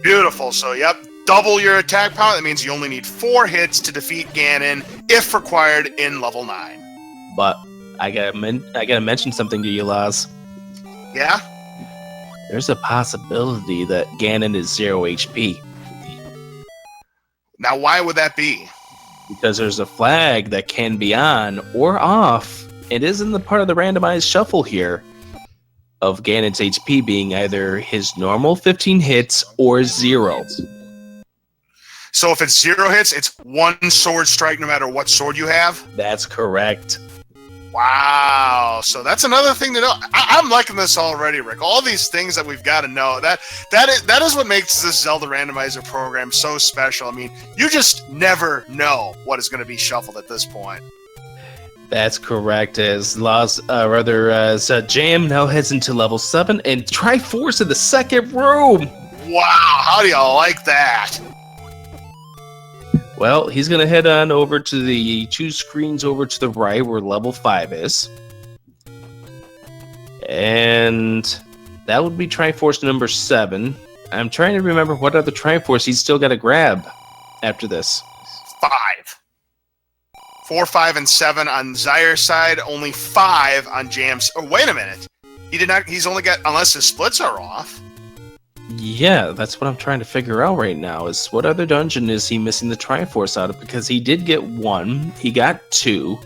Beautiful. So, yep, double your attack power. That means you only need 4 hits to defeat Ganon, if required, in level 9. But I gotta mention something to you, Laz. Yeah? There's a possibility that Ganon is 0 HP. Now, why would that be? Because there's a flag that can be on or off. It is in the part of the randomized shuffle here of Ganon's HP being either his normal 15 hits or 0. So if it's 0 hits, it's 1 sword strike no matter what sword you have? That's correct. Wow. So that's another thing to know. I'm liking this already, Rick. All these things that we've got to know. That is what makes this Zelda Randomizer program so special. I mean, you just never know what is going to be shuffled at this point. That's correct. As Jam now heads into level 7 and Triforce in the second room. Wow. How do you like that? Well, he's going to head on over to the 2 screens over to the right where level 5 is. And that would be Triforce number 7. I'm trying to remember what other Triforce he's still got to grab after this. 5. 4, 5, and 7 on Zyre's side. Only 5 on Jam's. Oh, wait a minute. He did not. He's only got, unless his splits are off. Yeah, that's what I'm trying to figure out right now, is what other dungeon is he missing the Triforce out of? Because he did get 1, he got 2,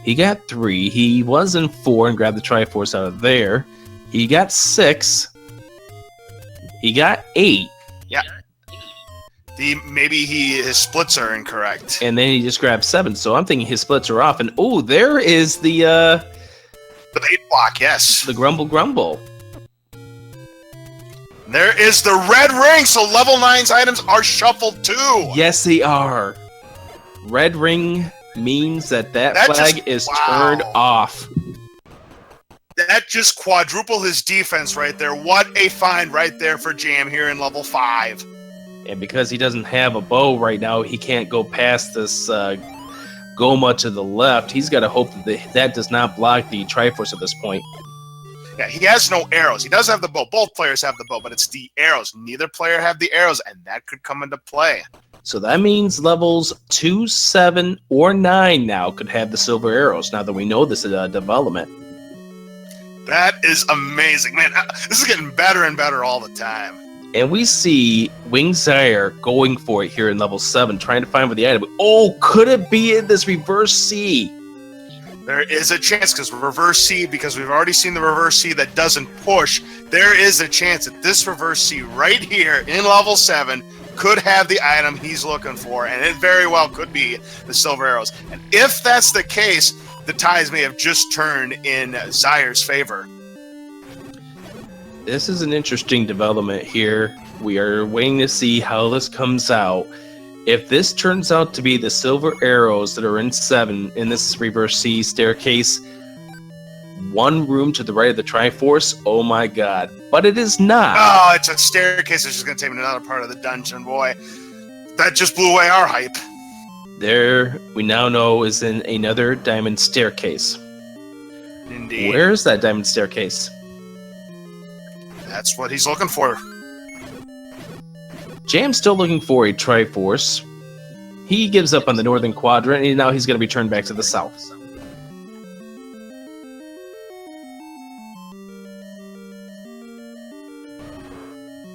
he got 3, he was in 4 and grabbed the Triforce out of there, he got 6, he got 8. Yeah. Maybe his splits are incorrect. And then he just grabbed 7, so I'm thinking his splits are off, and oh, there is the 8 block, yes. The Grumble. There is the red ring, so level 9's items are shuffled too. Yes, they are. Red ring means that flag is turned off. That just quadruple his defense right there. What a find right there for Jam here in level 5. And because he doesn't have a bow right now, he can't go past this Goma to the left. He's got to hope that that does not block the Triforce at this point. Yeah, he has no arrows. He does have the bow. Both players have the bow, but it's the arrows. Neither player have the arrows, and that could come into play. So that means levels 2, 7, or 9 now could have the silver arrows, now that we know this is a development. That is amazing, man. This is getting better and better all the time. And we see WingedZyre going for it here in level 7, trying to find where the item. Oh, could it be in this reverse C? There is a chance, because reverse C, because we've already seen the reverse C that doesn't push, there is a chance that this reverse C right here in level 7 could have the item he's looking for, and it very well could be the silver arrows. And if that's the case, the tides may have just turned in Zyre's favor. This is an interesting development here. We are waiting to see how this comes out. If this turns out to be the silver arrows that are in 7 in this reverse C staircase, one room to the right of the Triforce, oh my god. But it is not. Oh, it's a staircase that's just going to take me to another part of the dungeon, boy. That just blew away our hype. There, we now know, is in another diamond staircase. Indeed. Where's that diamond staircase? That's what he's looking for. Jam's still looking for a Triforce. He gives up on the northern quadrant, and now he's going to be turned back to the south.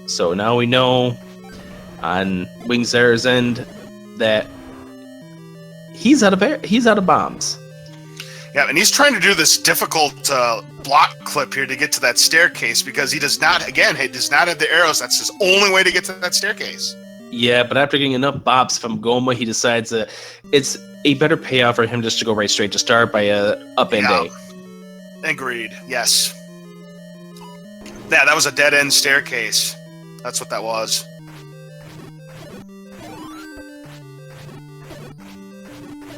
So now we know on WingedZyre's end that he's out of bombs. Yeah, and he's trying to do this difficult block clip here to get to that staircase because he does not have the arrows. That's his only way to get to that staircase. Yeah, but after getting enough bops from Goma, he decides that it's a better payoff for him just to go right straight to start by up end A. Agreed, yes. Yeah, that was a dead-end staircase. That's what that was.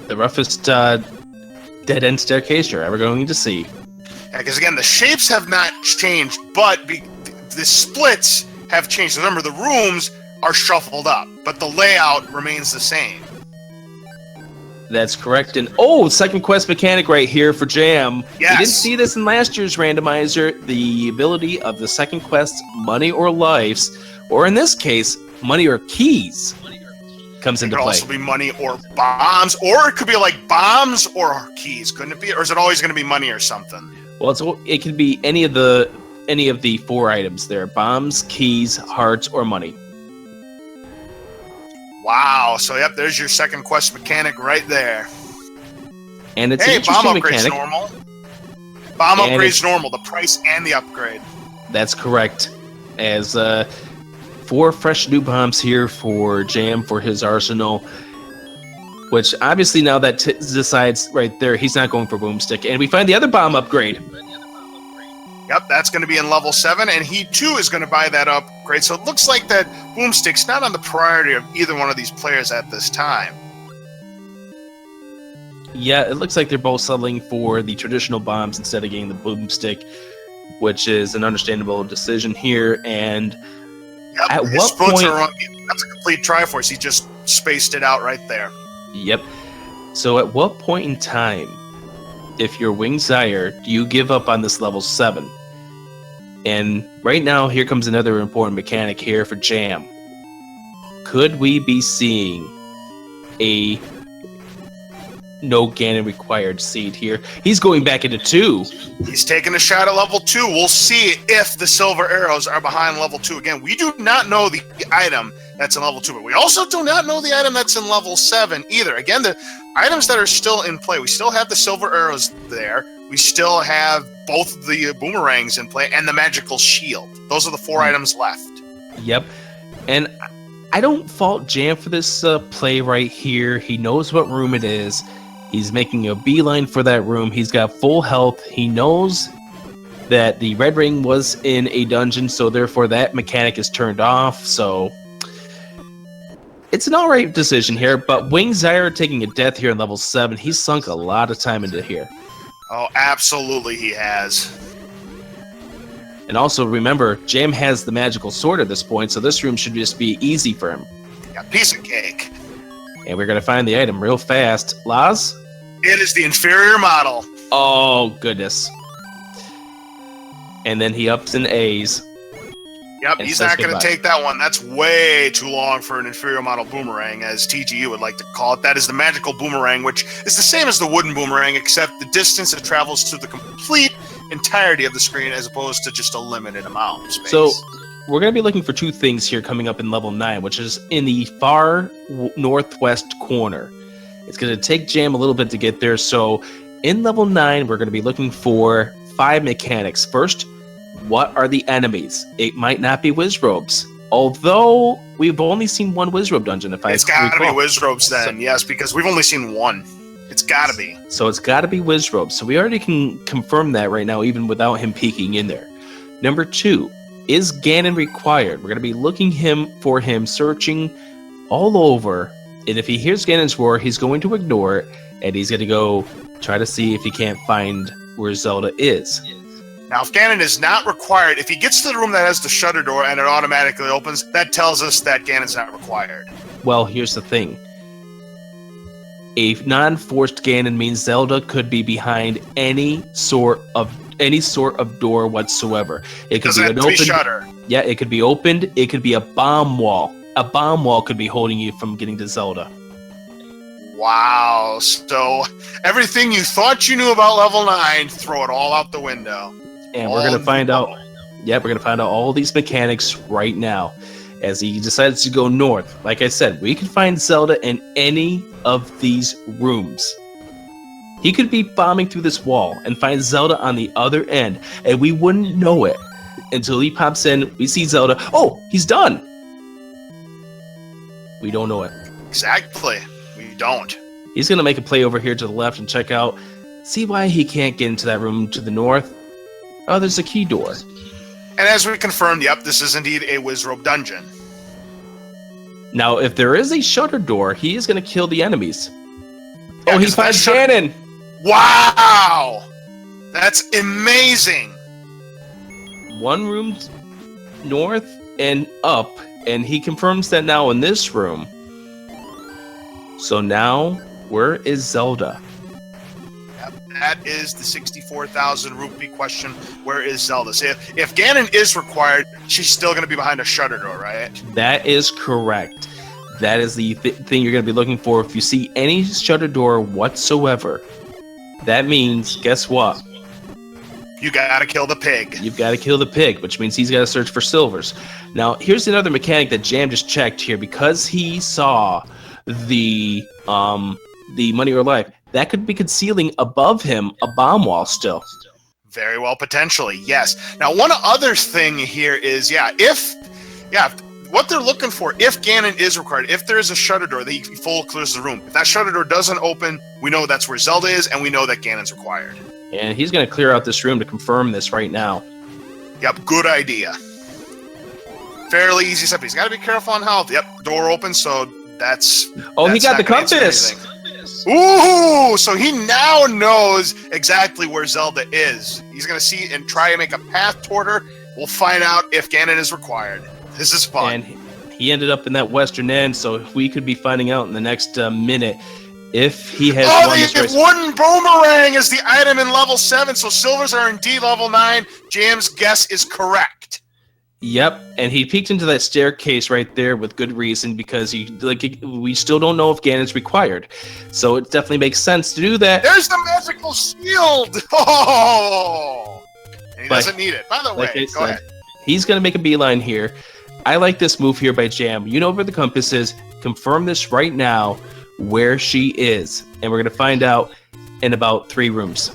The roughest dead-end staircase you're ever going to see. Yeah, because again, the shapes have not changed, but the splits have changed. Remember, the rooms are shuffled up, but the layout remains the same. That's correct. And second quest mechanic right here for Jam. Yes. We didn't see this in last year's randomizer. The ability of the second quest, money or lives, or in this case, money or keys, comes into play. It could also be money or bombs, or it could be like bombs or keys, couldn't it be? Or is it always going to be money or something? Well, it could be any of the 4 items there: bombs, keys, hearts, or money. Wow. So yep, there's your second quest mechanic right there. And it's an interesting mechanic. Normal. Bomb upgrade's normal. The price and the upgrade. That's correct. As 4 fresh new bombs here for Jam for his arsenal, which obviously now that decides right there he's not going for boomstick, and we find the other bomb upgrade. Yep, that's going to be in level 7, and he too is going to buy that upgrade. So it looks like that boomstick's not on the priority of either one of these players at this time. Yeah, it looks like they're both settling for the traditional bombs instead of getting the boomstick, which is an understandable decision here. And yep, at what point? That's a complete Triforce. He just spaced it out right there. Yep. So at what point in time, if you're WingedZyre, do you give up on this level 7? And right now, here comes another important mechanic here for Jam. Could we be seeing a no Ganon required seed here? He's going back into 2. He's taking a shot at level 2. We'll see if the silver arrows are behind level 2. Again, we do not know the item that's in level 2, but we also do not know the item that's in level 7 either. Again, the items that are still in play, we still have the silver arrows there. We still have both the boomerangs in play and the magical shield. Those are the 4 items left. Yep. And I don't fault Jam for this play right here. He knows what room it is. He's making a beeline for that room. He's got full health. He knows that the red ring was in a dungeon, so therefore that mechanic is turned off. So it's an alright decision here, but WingedZyre taking a death here in level 7, he's sunk a lot of time into here. Oh, absolutely he has. And also remember, Jam has the magical sword at this point, so this room should just be easy for him. Yeah, piece of cake. And we're going to find the item real fast. Laz? It is the inferior model. Oh, goodness. And then he ups in A's. Yep, he's not going to take that one. That's way too long for an inferior model boomerang, as TGU would like to call it. That is the magical boomerang, which is the same as the wooden boomerang, except the distance it travels to the complete entirety of the screen as opposed to just a limited amount of space. So we're going to be looking for two things here coming up in level 9, which is in the far northwest corner. It's going to take Jam a little bit to get there. So in level 9, we're going to be looking for 5 mechanics. First, what are the enemies? It might not be Wizrobes. Although we've only seen one Wizrobe dungeon, it's got to be Wizrobes then, yes, because we've only seen one. It's got to be. So it's got to be Wizrobes. So we already can confirm that right now, even without him peeking in there. Number 2, is Ganon required? We're going to be looking for him, searching all over. And if he hears Ganon's roar, he's going to ignore it, and he's going to go try to see if he can't find where Zelda is. Now, if Ganon is not required, if he gets to the room that has the shutter door and it automatically opens, that tells us that Ganon's not required. Well, here's the thing. A non-forced Ganon means Zelda could be behind any sort of door whatsoever. It could Doesn't be have an to be open shutter. Yeah, it could be opened. It could be a bomb wall. A bomb wall could be holding you from getting to Zelda. Wow. So everything you thought you knew about level 9, throw it all out the window. And we're going to find out. Yeah, we're going to find out all these mechanics right now as he decides to go north. Like I said, we can find Zelda in any of these rooms. He could be bombing through this wall and find Zelda on the other end, and we wouldn't know it until he pops in. We see Zelda. Oh, he's done. We don't know it. Exactly. We don't. He's going to make a play over here to the left and check out. See why he can't get into that room to the north? Oh, there's a key door. And as we confirmed, yep, this is indeed a Wizrobe dungeon. Now, if there is a shutter door, he is going to kill the enemies. Yeah, oh, he finds Ganon! Wow! That's amazing! One room north and up, and he confirms that now in this room. So now, where is Zelda? Yep, that is the 64,000 rupee question. Where is Zelda? So if Ganon is required, she's still going to be behind a shutter door, right? That is correct. That is the thing you're going to be looking for. If you see any shutter door whatsoever, that means, guess what? You got to kill the pig. You've got to kill the pig, which means he's got to search for silvers. Now, here's another mechanic that Jam just checked here. Because he saw the money or life, that could be concealing above him a bomb wall still. Very well, potentially, yes. Now, one other thing here is, what they're looking for, if Ganon is required, if there is a shutter door, he full clears the room. If that shutter door doesn't open, we know that's where Zelda is, and we know that Ganon's required. And he's going to clear out this room to confirm this right now. Yep, good idea. Fairly easy step. He's got to be careful on health. Yep, door opens, so that's... Oh, he got the compass! Ooh, so he now knows exactly where Zelda is. He's going to see and try and make a path toward her. We'll find out if Ganon is required. This is fun. And he ended up in that western end, so we could be finding out in the next minute if he has won this race. The wooden boomerang is the item in level 7, so silvers are indeed level 9. Jam's guess is correct. Yep, and he peeked into that staircase right there with good reason, because we still don't know if Ganon's required. So it definitely makes sense to do that. There's the magical shield! Oh! And he doesn't need it. By the way, go ahead. He's going to make a beeline here. I like this move here by Jam. You know where the compass is. Confirm this right now where she is. And we're going to find out in about 3 rooms.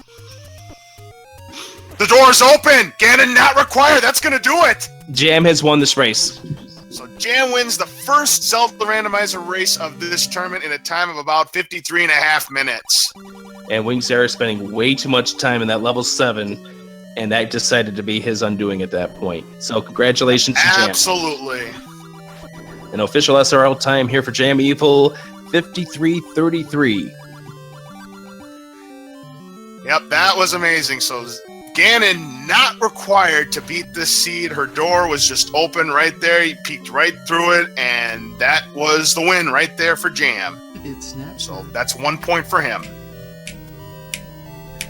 The door's open! Ganon not required! That's going to do it! Jam has won this race. So Jam wins the first Zelda Randomizer race of this tournament in a time of about 53.5 minutes. And WingedZyre is spending way too much time in that level 7. And that decided to be his undoing at that point. So congratulations to Jam. Absolutely. An official SRL time here for JamEvil, 53:33. Yep, that was amazing. So Ganon not required to beat this seed. Her door was just open right there. He peeked right through it, and that was the win right there for Jam. So that's 1 point for him.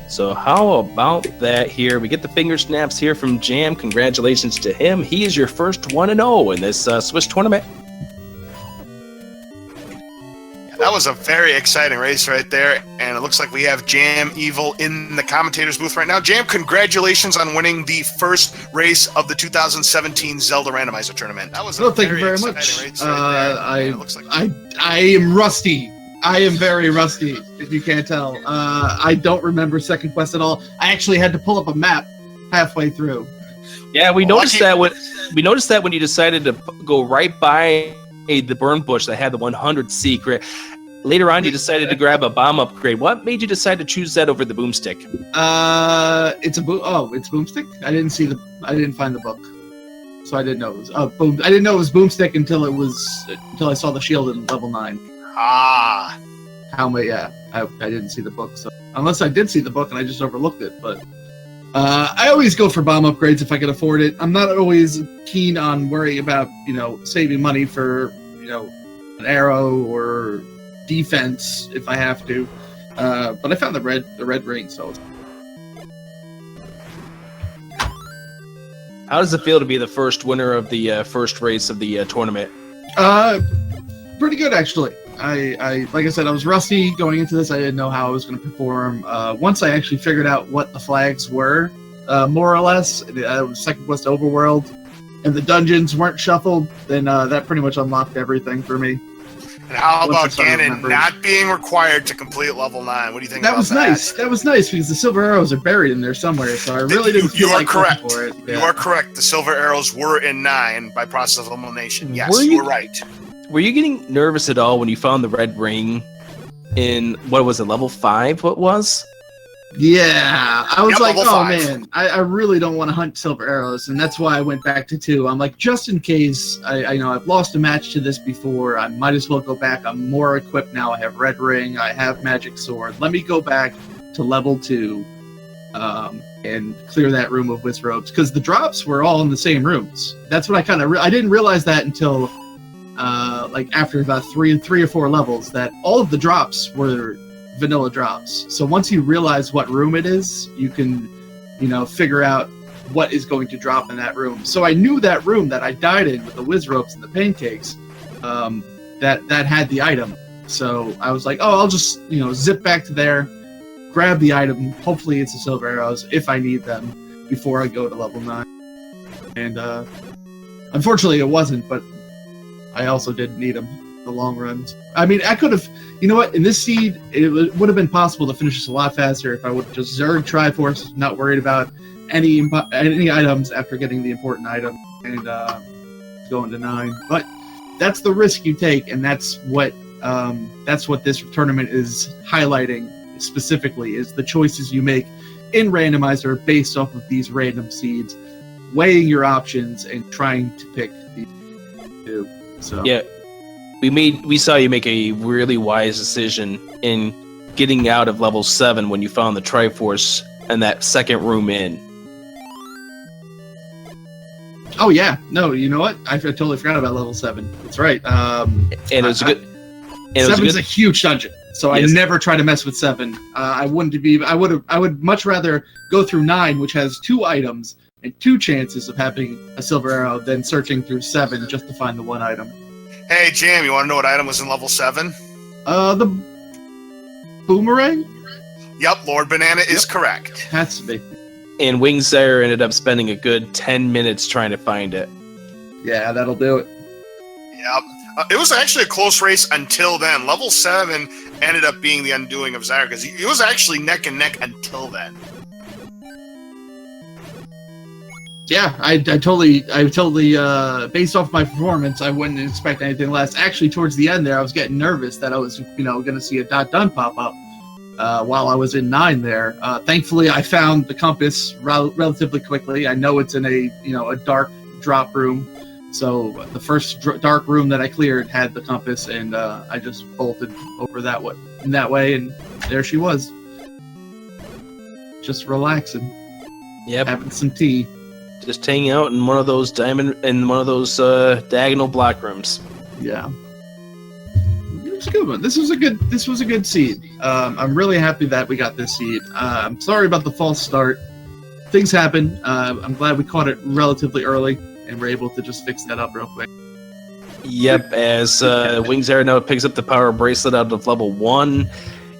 So how about that here? We get the finger snaps here from Jam. Congratulations to him. He is your first 1-0 in this Swiss tournament. That was a very exciting race right there, and it looks like we have JamEvil in the commentator's booth right now. Jam, congratulations on winning the first race of the 2017 Zelda Randomizer tournament. That was thank you very much. Race right there. I am rusty. I am very rusty, if you can't tell. I don't remember Second Quest at all. I actually had to pull up a map halfway through. Yeah, we noticed that when you decided to go right by the burn bush that had the 100 secret. Later on, you decided to grab a bomb upgrade. What made you decide to choose that over the boomstick? It's boomstick. I didn't find the book, so I didn't know it was boom. I didn't know it was boomstick until I saw the shield in level 9. Ah. I didn't see the book, so unless I did see the book and I just overlooked it, but. I always go for bomb upgrades if I can afford it. I'm not always keen on worrying about, saving money for, an arrow or defense if I have to. But I found the red ring, so. How does it feel to be the first winner of the first race of the tournament? Pretty good, actually. I like I said, I was rusty going into this. I didn't know how I was going to perform. Once I actually figured out what the flags were, more or less, it was Second Quest Overworld, and the dungeons weren't shuffled, then that pretty much unlocked everything for me. And how about Ganon not being required to complete level 9? What do you think? That was nice. That was nice because the silver arrows are buried in there somewhere. So I really didn't feel like going for it. Yeah. You are correct. The silver arrows were in 9 by process of elimination. Yes, you were right. Were you getting nervous at all when you found the red ring in, what was it, level 5? What was? Yeah, I was like, oh 5. Man, I really don't want to hunt silver arrows, and that's why I went back to 2. I'm like, just in case, I know I've lost a match to this before, I might as well go back. I'm more equipped now. I have red ring, I have magic sword. Let me go back to level 2 and clear that room of Wizrobes, because the drops were all in the same rooms. That's what I didn't realize that until after about three or 4 levels, that all of the drops were vanilla drops. So once you realize what room it is, you can, figure out what is going to drop in that room. So I knew that room that I died in with the Wizrobes and the pancakes, that had the item. So I was like, oh, I'll just, zip back to there, grab the item. Hopefully it's the silver arrows if I need them before I go to level 9. And unfortunately it wasn't, but I also didn't need them in the long run. I mean, I could have, you know what, in this seed, it would have been possible to finish this a lot faster if I would have just zerged Triforce, not worried about any items after getting the important item, and going to 9. But that's the risk you take, and that's what this tournament is highlighting specifically, is the choices you make in Randomizer based off of these random seeds, weighing your options and trying to pick these two. So yeah, we saw you make a really wise decision in getting out of level 7 when you found the Triforce and that second room in. Oh yeah, no, you know what? I totally forgot about level 7. That's right. And it was good. 7's a huge dungeon, so yes. I never try to mess with 7. I would much rather go through 9, which has 2 items and 2 chances of having a silver arrow, than searching through 7 just to find the 1 item. Hey, Jam, you want to know what item was in level 7? The boomerang? Yep, Lord Banana is correct. Has to be. And WingedZyre ended up spending a good 10 minutes trying to find it. Yeah, that'll do it. Yep. It was actually a close race until then. Level 7 ended up being the undoing of Zyre, because it was actually neck and neck until then. Yeah, I totally, based off my performance, I wouldn't expect anything less. Actually, towards the end there, I was getting nervous that I was, going to see a done pop up while I was in 9 there. Thankfully, I found the compass relatively quickly. I know it's in a dark drop room, so the first dark room that I cleared had the compass, and I just bolted over that way, and there she was, just relaxing, having some tea. Just hanging out in one of those diagonal block rooms. Yeah, it was a good one. This was a good seed. I'm really happy that we got this seed. I'm sorry about the false start. Things happen. I'm glad we caught it relatively early and we're able to just fix that up real quick. Yep, as WingedZyre now picks up the power bracelet out of level 1.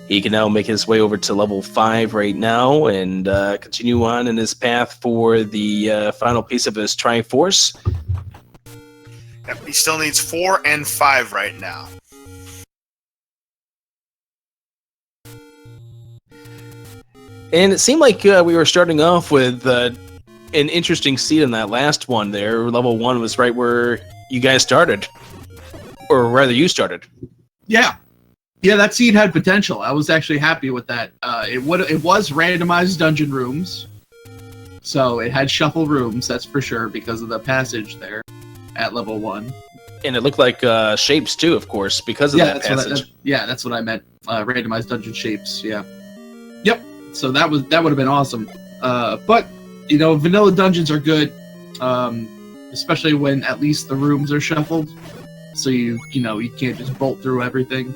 He can now make his way over to level 5 right now and continue on in his path for the final piece of his Triforce. Yep, he still needs 4 and 5 right now. And it seemed like we were starting off with an interesting seed in that last one there. Level 1 was right where you guys started. Or rather, you started. Yeah. Yeah, that seed had potential. I was actually happy with that. It was randomized dungeon rooms. So it had shuffle rooms, that's for sure, because of the passage there at level 1. And it looked like shapes too, of course, because of that passage. That's what I meant. Randomized dungeon shapes, yeah. Yep. So that would have been awesome. But, you know, vanilla dungeons are good, especially when at least the rooms are shuffled. So you can't just bolt through everything.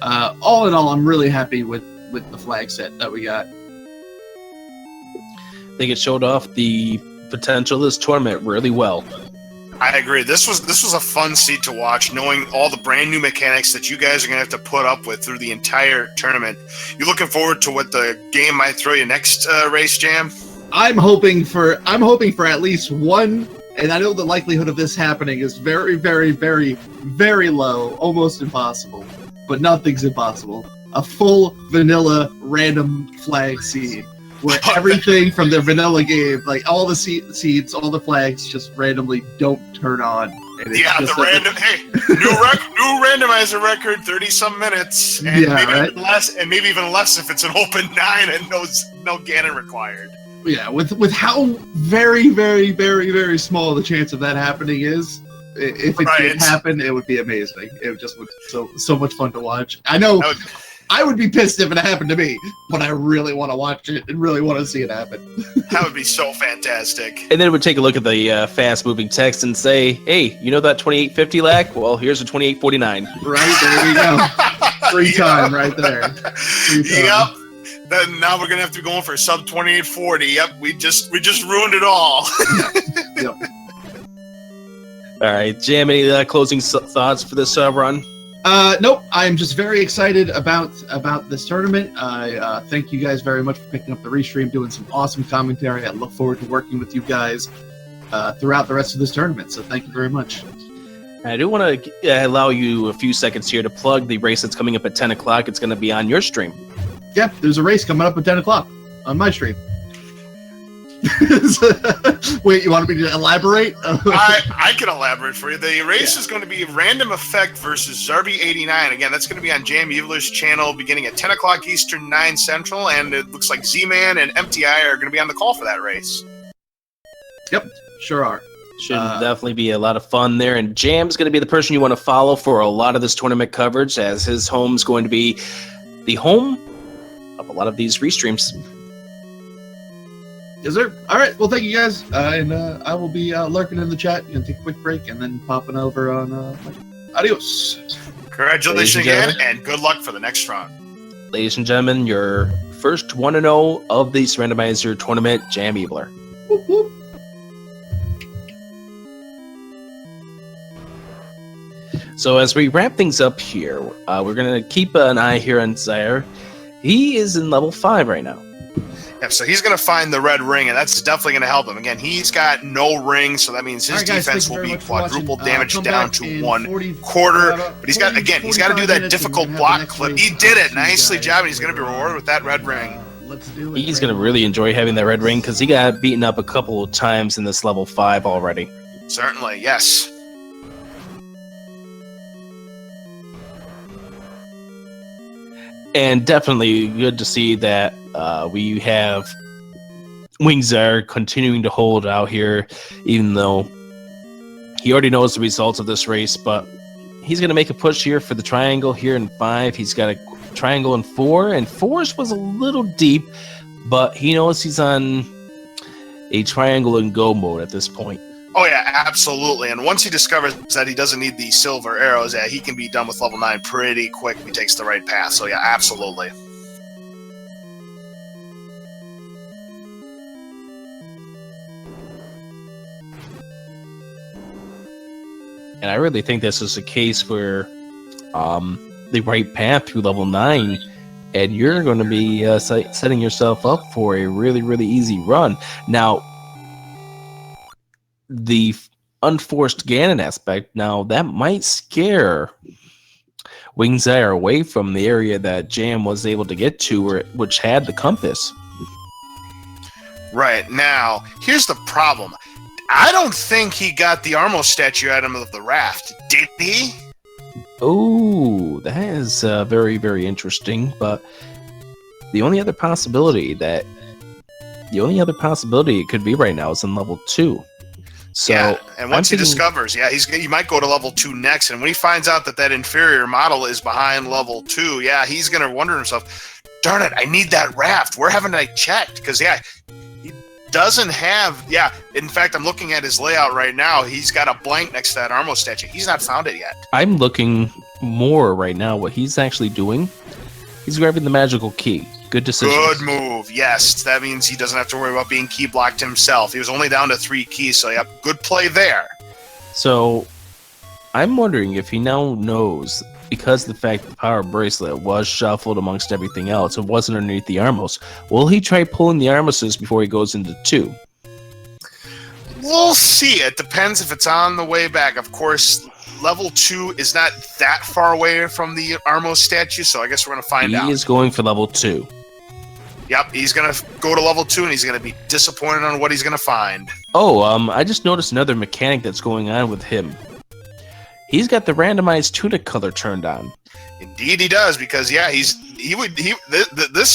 All in all, I'm really happy with the flag set that we got. I think it showed off the potential of this tournament really well. I agree. This was a fun seat to watch, knowing all the brand new mechanics that you guys are going to have to put up with through the entire tournament. You looking forward to what the game might throw you next race, Jam? I'm hoping for at least one. And I know the likelihood of this happening is very, very, very, very low, almost impossible. But nothing's impossible. A full vanilla random flag seed, where everything from the vanilla game, like all the seeds, all the flags, just randomly don't turn on. And it's just new randomizer record, 30-some minutes, and even less if it's an open 9 and no Ganon required. Yeah, with how very, very, very, very small the chance of that happening is, if it did happen, it would be amazing. It would just so much fun to watch. I know I would be pissed if it happened to me, but I really want to watch it and really want to see it happen. That would be so fantastic. And then it would take a look at the fast-moving text and say, hey, you know that 2850 lag? Well, here's a 2849. Right, there you go. Free time right there. Free time. Yep. Then now we're gonna have to be going for sub 2840. Yep, we just ruined it all. Yep. All right, Jam, any closing thoughts for this run? Nope. I'm just very excited about this tournament. I thank you guys very much for picking up the restream, doing some awesome commentary. I look forward to working with you guys throughout the rest of this tournament. So thank you very much. I do want to allow you a few seconds here to plug the race that's coming up at 10 o'clock. It's going to be on your stream. Yeah, there's a race coming up at 10 o'clock on my stream. Wait, you want me to elaborate? I can elaborate for you. The race is going to be Random Effect versus Zarby89. Again, that's going to be on JamEvil's channel beginning at 10 o'clock Eastern, 9 Central, and it looks like Z-Man and MTI are going to be on the call for that race. Yep, sure are. Should definitely be a lot of fun there, and Jam's going to be the person you want to follow for a lot of this tournament coverage, as his home's going to be the home of a lot of these restreams. Yes, sir. All right. Well, thank you guys, and I will be lurking in the chat. Take a quick break and then popping over on. Adios. Congratulations again, and good luck for the next round. Ladies and gentlemen, your first 1-0 of this randomizer tournament, JamEvil. Whoop, whoop. So as we wrap things up here, we're going to keep an eye here on Zyre. He is in level 5 right now. Yeah, so he's going to find the red ring, and that's definitely going to help him. Again, he's got no ring, so that means his defense will be quadruple damage down to 1/4. But he's got to do that difficult block clip. He did it. Nicely job, and he's going to be rewarded with that red ring. Let's do it. He's going to really enjoy having that red ring because he got beaten up a couple of times in this level 5 already. Certainly, yes. And definitely good to see that we have WingedZyre continuing to hold out here, even though he already knows the results of this race. But he's going to make a push here for the triangle here in 5. He's got a triangle in 4, and 4's was a little deep, but he knows he's on a triangle and go mode at this point. Oh, yeah, absolutely. And once he discovers that he doesn't need the silver arrows, he can be done with level 9 pretty quick if he takes the right path. So, yeah, absolutely. And I really think this is a case where the right path through level 9, and you're going to be setting yourself up for a really, really easy run. Now, the unforced Ganon aspect, now that might scare WingedZyre away from the area that Jam was able to get to, which had the compass. Right, now, here's the problem. I don't think he got the Armo statue item of the raft. Did he? Oh, that is very, very interesting. But the only other possibility it could be right now is in level 2. So, yeah, and once he discovers, he might go to level 2 next. And when he finds out that inferior model is behind level 2, he's going to wonder to himself, darn it, I need that raft. Where haven't I checked? Because, he doesn't have, in fact, I'm looking at his layout right now. He's got a blank next to that Armo statue. He's not found it yet. I'm looking more right now what he's actually doing. He's grabbing the magical key. Good decision. Good move. Yes, that means he doesn't have to worry about being key blocked himself. He was only down to 3 keys, so good play there. So, I'm wondering if he now knows, because the fact that the power bracelet was shuffled amongst everything else, it wasn't underneath the Armos. Will he try pulling the Armoses before he goes into 2? We'll see. It depends if it's on the way back. Of course, level 2 is not that far away from the Armos statue, so I guess we're going to find out. He is going for level 2. Yep, he's going to go to level 2, and he's going to be disappointed on what he's going to find. Oh, I just noticed another mechanic that's going on with him. He's got the randomized tunic color turned on. Indeed he does, because, this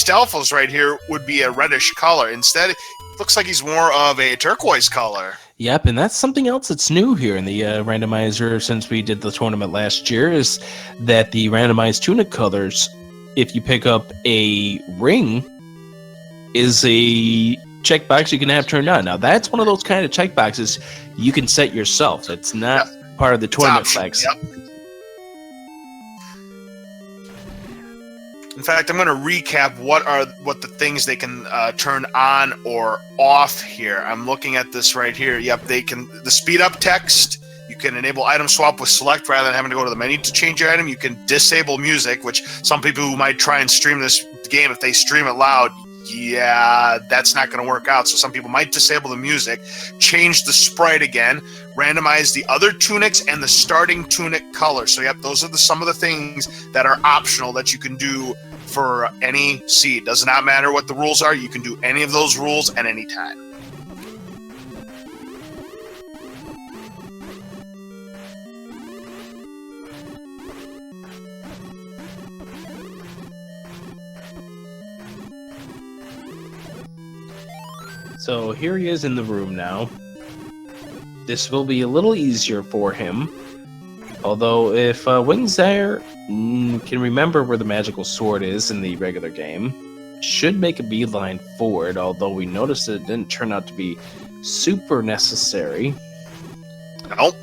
Stalfos right here would be a reddish color. Instead, it looks like he's more of a turquoise color. Yep, and that's something else that's new here in the randomizer since we did the tournament last year, is that the randomized tunic colors, if you pick up a ring, is a checkbox you can have turned on. Now, that's one of those kind of checkboxes you can set yourself. It's not part of the tournament specs. Yep. In fact, I'm going to recap what the things they can turn on or off here. I'm looking at this right here. Yep, they can the speed up text. You can enable item swap with select rather than having to go to the menu to change your item. You can disable music, which some people who might try and stream this game, if they stream it loud, that's not going to work out. So some people might disable the music, change the sprite again, randomize the other tunics and the starting tunic color. So those are some of the things that are optional that you can do for any seed. Does not matter what the rules are. You can do any of those rules at any time. So here he is in the room now. This will be a little easier for him. Although if WingedZyre can remember where the magical sword is in the regular game, should make a beeline forward, although we noticed that it didn't turn out to be super necessary. Nope.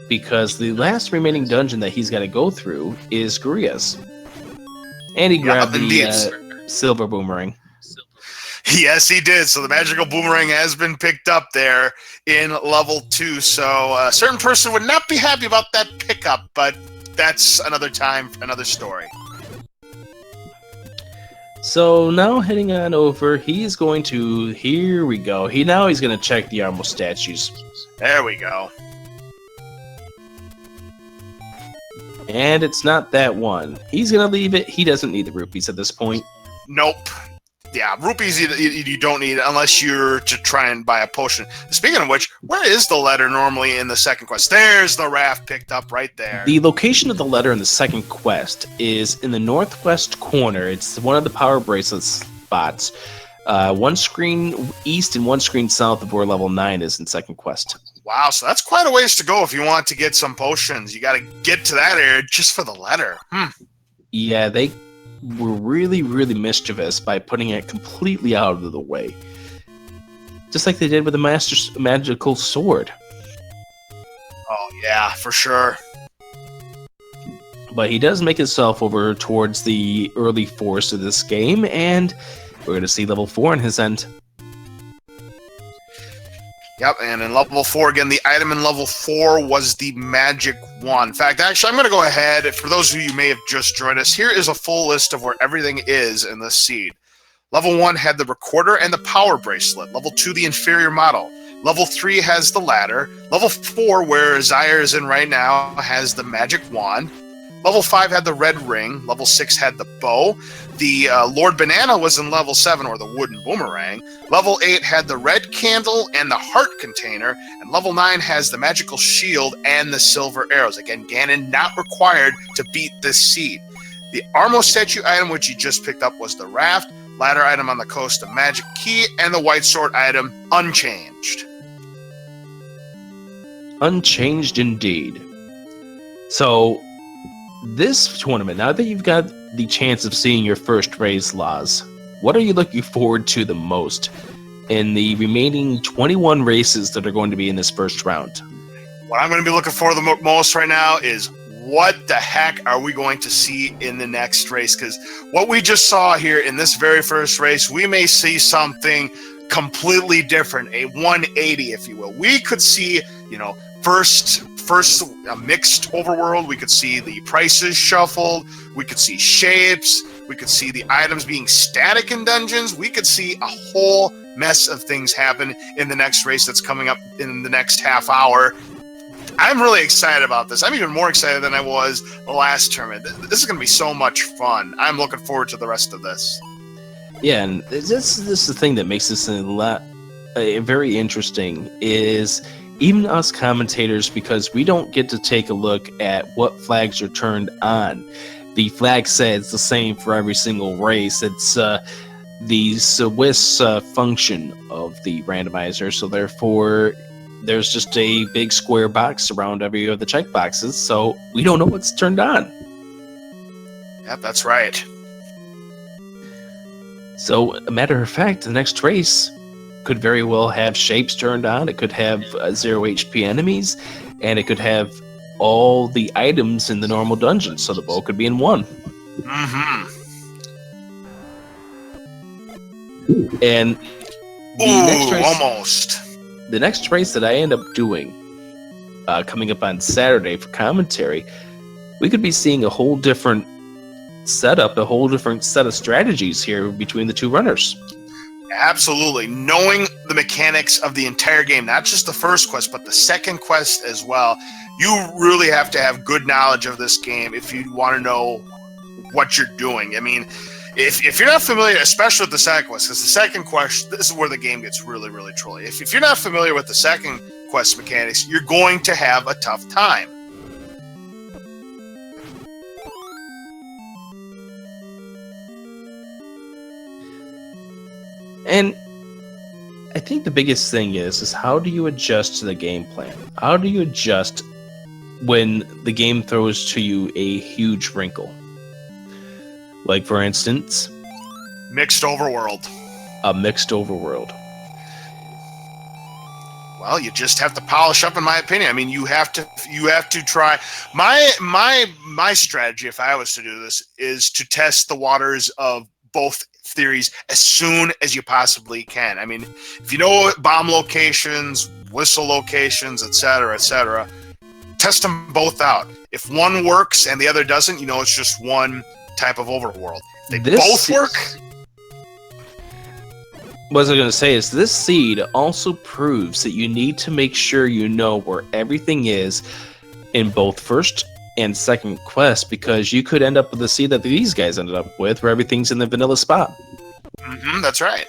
Because the last remaining dungeon that he's got to go through is Guria's. And he grabbed the silver boomerang. Yes, he did. So the magical boomerang has been picked up there in level 2. So a certain person would not be happy about that pickup, but that's another time, another story. So now heading on over, he's going to, here we go. He's going to check the Armo statues. There we go. And it's not that one. He's going to leave it. He doesn't need the rupees at this point. Nope. Yeah, rupees you don't need unless you're to try and buy a potion. Speaking of which, where is the letter normally in the second quest? There's the raft picked up right there. The location of the letter in the second quest is in the northwest corner. It's one of the power bracelet spots. One screen east and one screen south of where level 9 is in second quest. Wow, so that's quite a ways to go if you want to get some potions. You got to get to that area just for the letter. Yeah, they were really, really mischievous by putting it completely out of the way. Just like they did with the Master's magical sword. Oh, yeah, for sure. But he does make himself over towards the early forest of this game, and we're going to see level 4 on his end. Yep, and in level 4, again, the item in level 4 was the magic wand. In fact, actually, I'm going to go ahead. For those of you who may have just joined us, here is a full list of where everything is in this seed. Level 1 had the recorder and the power bracelet. Level 2, the inferior model. Level 3 has the ladder. Level 4, where Zyre is in right now, has the magic wand. Level 5 had the red ring. Level 6 had the bow. The Lord Banana was in level 7, or the wooden boomerang. Level 8 had the red candle and the heart container. And level 9 has the magical shield and the silver arrows. Again, Ganon not required to beat this seed. The Armo statue item, which you just picked up, was the raft. Ladder item on the coast, the magic key. And the white sword item, unchanged. Unchanged indeed. So, this tournament, now that you've got the chance of seeing your first race, Laz, what are you looking forward to the most in the remaining 21 races that are going to be in this first round? What I'm going to be looking for the most right now is what the heck are we going to see in the next race? Because what we just saw here in this very first race, we may see something completely different, a 180, if you will. We could see, first a mixed overworld. We could see the prices shuffled. We could see shapes. We could see the items being static in dungeons. We could see a whole mess of things happen in the next race that's coming up in the next half hour. I'm really excited about this. I'm even more excited than I was the last tournament. This is going to be so much fun. I'm looking forward to the rest of this. Yeah, and this is the thing that makes this very interesting is even us commentators, because we don't get to take a look at what flags are turned on. The flag says the same for every single race. It's the Swiss function of the randomizer, so therefore there's just a big square box around every of the checkboxes, so we don't know what's turned on. Yep, that's right. So, a matter of fact, the next race could very well have shapes turned on. It could have 0 HP enemies, and it could have all the items in the normal dungeon, so the bow could be in one. Mm-hmm. And almost. The next race that I end up doing, coming up on Saturday for commentary, we could be seeing a whole different setup, a whole different set of strategies here between the two runners. Absolutely. Knowing the mechanics of the entire game, not just the first quest, but the second quest as well. You really have to have good knowledge of this game if you want to know what you're doing. I mean, if you're not familiar, especially with the second quest, because the second quest, this is where the game gets really, really trolly. If you're not familiar with the second quest mechanics, you're going to have a tough time. And I think the biggest thing is how do you adjust to the game plan? How do you adjust when the game throws to you a huge wrinkle? Like, for instance, mixed overworld. A mixed overworld. Well, you just have to polish up, in my opinion. I mean, you have to try. My strategy, if I was to do this, is to test the waters of both theories as soon as you possibly can. I mean, if you know bomb locations, whistle locations, etc., test them both out. If one works and the other doesn't, it's just one type of overworld. If they both work. What I was going to say is this seed also proves that you need to make sure you know where everything is in both first and second quest, because you could end up with the seed that these guys ended up with, where everything's in the vanilla spot. Mm-hmm, that's right.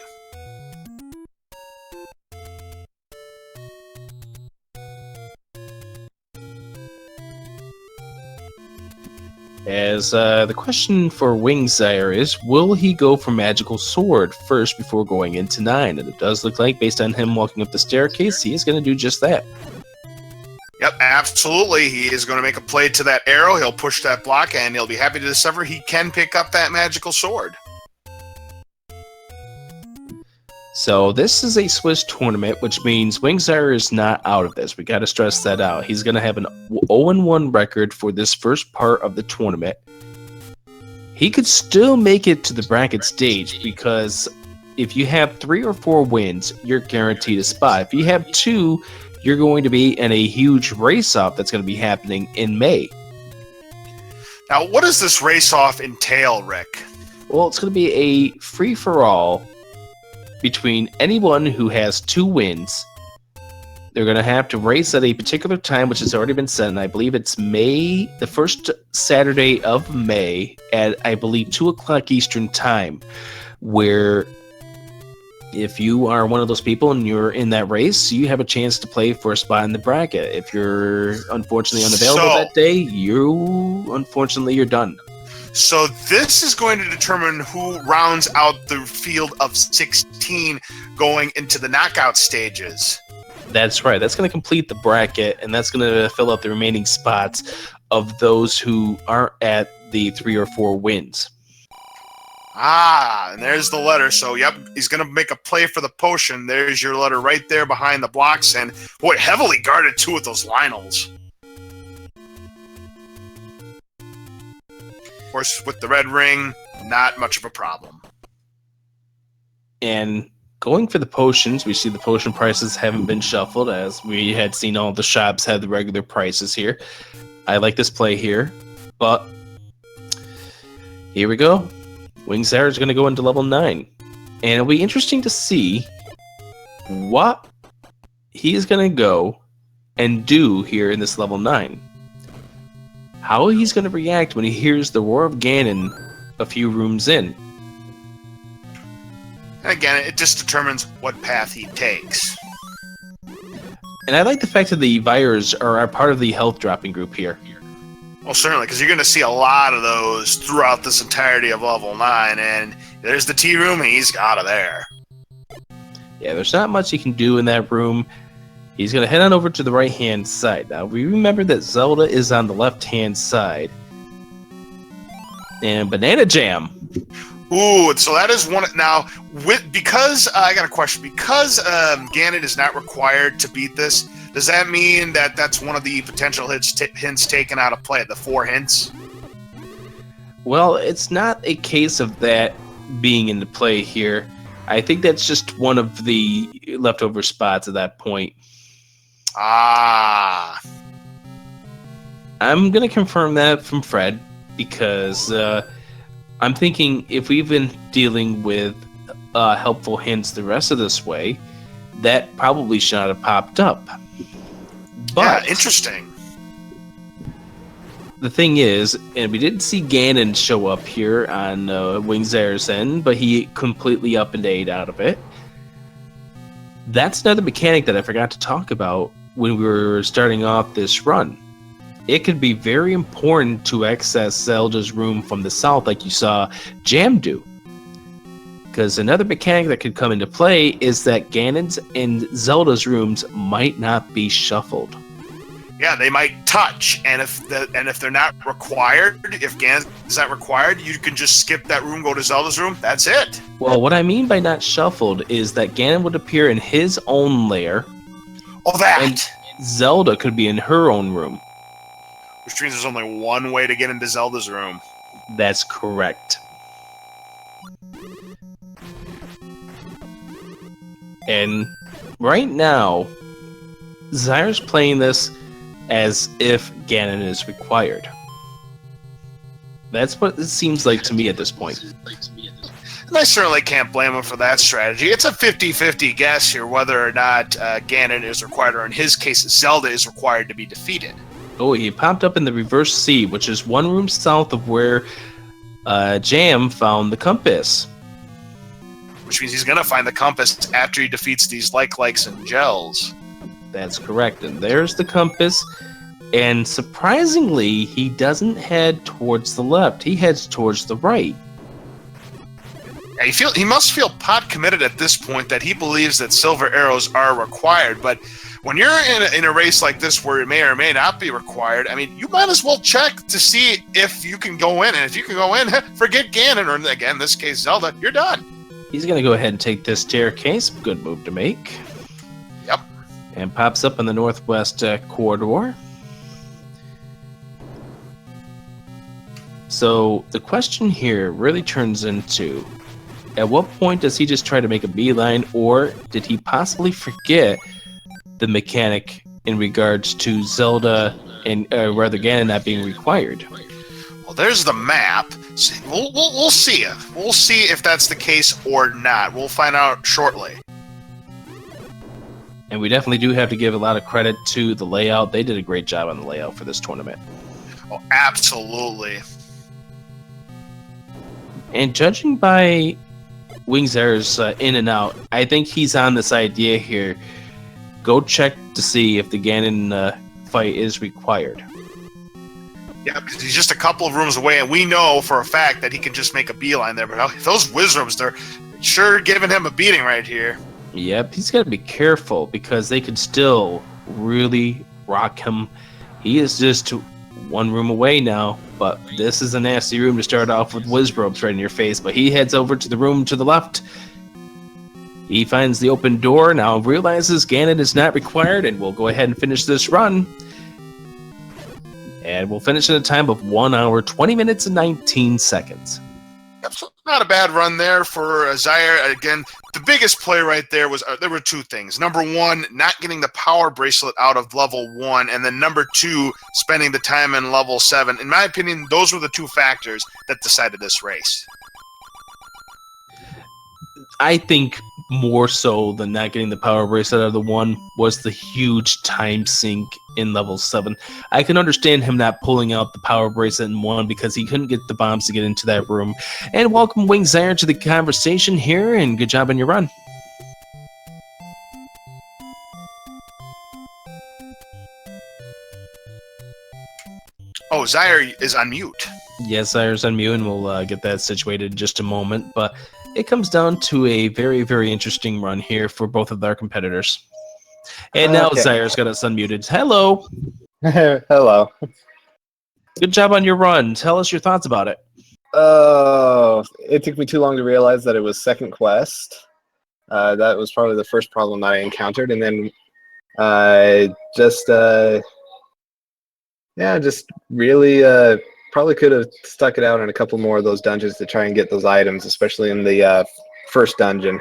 As the question for WingedZyre is, will he go for Magical Sword first before going into 9? And it does look like, based on him walking up the staircase, he is going to do just that. Yep, absolutely. He is going to make a play to that arrow. He'll push that block, and he'll be happy to discover he can pick up that Magical Sword. So this is a Swiss tournament, which means WingedZyre is not out of this. We got to stress that out. He's going to have an 0-1 record for this first part of the tournament. He could still make it to the bracket stage, because if you have 3 or 4 wins, you're guaranteed a spot. If you have 2, you're going to be in a huge race-off that's going to be happening in May. Now, what does this race-off entail, Rick? Well, it's going to be a free-for-all between anyone who has 2 wins. They're going to have to race at a particular time, which has already been set, and I believe it's May, the first Saturday of May, at, I believe, 2 o'clock Eastern Time, where if you are one of those people and you're in that race, you have a chance to play for a spot in the bracket. If you're unfortunately unavailable that day, you're done. So this is going to determine who rounds out the field of 16 going into the knockout stages. That's right. That's going to complete the bracket, and that's going to fill out the remaining spots of those who aren't at the 3 or 4 wins. Ah, and there's the letter. So, yep, he's going to make a play for the potion. There's your letter right there behind the blocks, and boy, heavily guarded too with those Lionels. Of course, with the red ring, not much of a problem. And going for the potions, we see the potion prices haven't been shuffled, as we had seen all the shops have the regular prices here. I like this play here, but here we go. WingedZyre is going to go into level 9, and it'll be interesting to see what he's going to go and do here in this level 9. How he's going to react when he hears the roar of Ganon a few rooms in. And again, it just determines what path he takes. And I like the fact that the Vyres are part of the health dropping group here. Well, certainly, because you're going to see a lot of those throughout this entirety of level 9, and there's the tea room, and he's out of there. Yeah, there's not much he can do in that room. He's going to head on over to the right-hand side. Now, we remember that Zelda is on the left-hand side. And Banana Jam. Ooh, so that is one. Now, because I got a question. Because Ganon is not required to beat this, does that mean that that's one of the potential hints taken out of play? The 4 hints. Well, it's not a case of that being into play here. I think that's just one of the leftover spots at that point. Ah. I'm going to confirm that from Fred, because I'm thinking if we've been dealing with helpful hints the rest of this way, that probably should not have popped up. But yeah, interesting. The thing is, and we didn't see Ganon show up here on WingedZyre's end, but he completely up and ate out of it. That's another mechanic that I forgot to talk about when we were starting off this run. It could be very important to access Zelda's room from the south, like you saw Jam do. Because another mechanic that could come into play is that Ganon's and Zelda's rooms might not be shuffled. Yeah, they might touch, and if they're not required, if Ganon's not required, you can just skip that room, go to Zelda's room. That's it. Well, what I mean by not shuffled is that Ganon would appear in his own lair. Oh, that. And Zelda could be in her own room. Which means there's only one way to get into Zelda's room. That's correct. And right now, Zyre's playing this as if Ganon is required. That's what it seems like to me at this point. And I certainly can't blame him for that strategy. It's a 50-50 guess here whether or not Ganon is required, or in his case, Zelda is required to be defeated. Oh, he popped up in the reverse C, which is one room south of where Jam found the compass. Which means he's going to find the compass after he defeats these likes and gels. That's correct. And there's the compass. And surprisingly, he doesn't head towards the left. He heads towards the right. Yeah, he must feel pot committed at this point that he believes that silver arrows are required. But when you're in a race like this where it may or may not be required, I mean, you might as well check to see if you can go in. And if you can go in, forget Ganon, or again, in this case, Zelda, you're done. He's going to go ahead and take this staircase. Good move to make. Yep. And pops up in the northwest corridor. So the question here really turns into, At what point does he just try to make a beeline, or did he possibly forget the mechanic in regards to Zelda and rather Ganon not being required? Well, there's the map. We'll see it. We'll see if that's the case or not. We'll find out shortly. And we definitely do have to give a lot of credit to the layout. They did a great job on the layout for this tournament. Oh, absolutely. And judging by WingedZyre's in and out, I think he's on this idea here. Go check to see if the Ganon fight is required. Yeah, because he's just a couple of rooms away, and we know for a fact that he can just make a beeline there. But those Wizrooms, they're sure giving him a beating right here. Yep, he's got to be careful because they could still really rock him. He is just one room away now, but this is a nasty room to start off with Wizrooms right in your face. But he heads over to the room to the left. He finds the open door, now realizes Ganon is not required, and we'll go ahead and finish this run. And we'll finish in a time of 1 hour, 20 minutes, and 19 seconds. That's not a bad run there for Zyre. Again, the biggest play right there was there were two things. Number one, not getting the power bracelet out of level 1, and then number 2, spending the time in level 7. In my opinion, those were the two factors that decided this race. I think more so than not getting the power bracelet out of the 1 was the huge time sink in level 7. I can understand him not pulling out the power bracelet in 1 because he couldn't get the bombs to get into that room. And welcome WingedZyre to the conversation here, and good job on your run. Oh, Zyre is on mute. Yes, Zyre's on mute, and we'll get that situated in just a moment. But it comes down to a very, very interesting run here for both of our competitors. And now Zyre's got us unmuted. Hello. Hello. Good job on your run. Tell us your thoughts about it. It took me too long to realize that it was second quest. That was probably the first problem that I encountered. And then just really probably could have stuck it out in a couple more of those dungeons to try and get those items, especially in the first dungeon.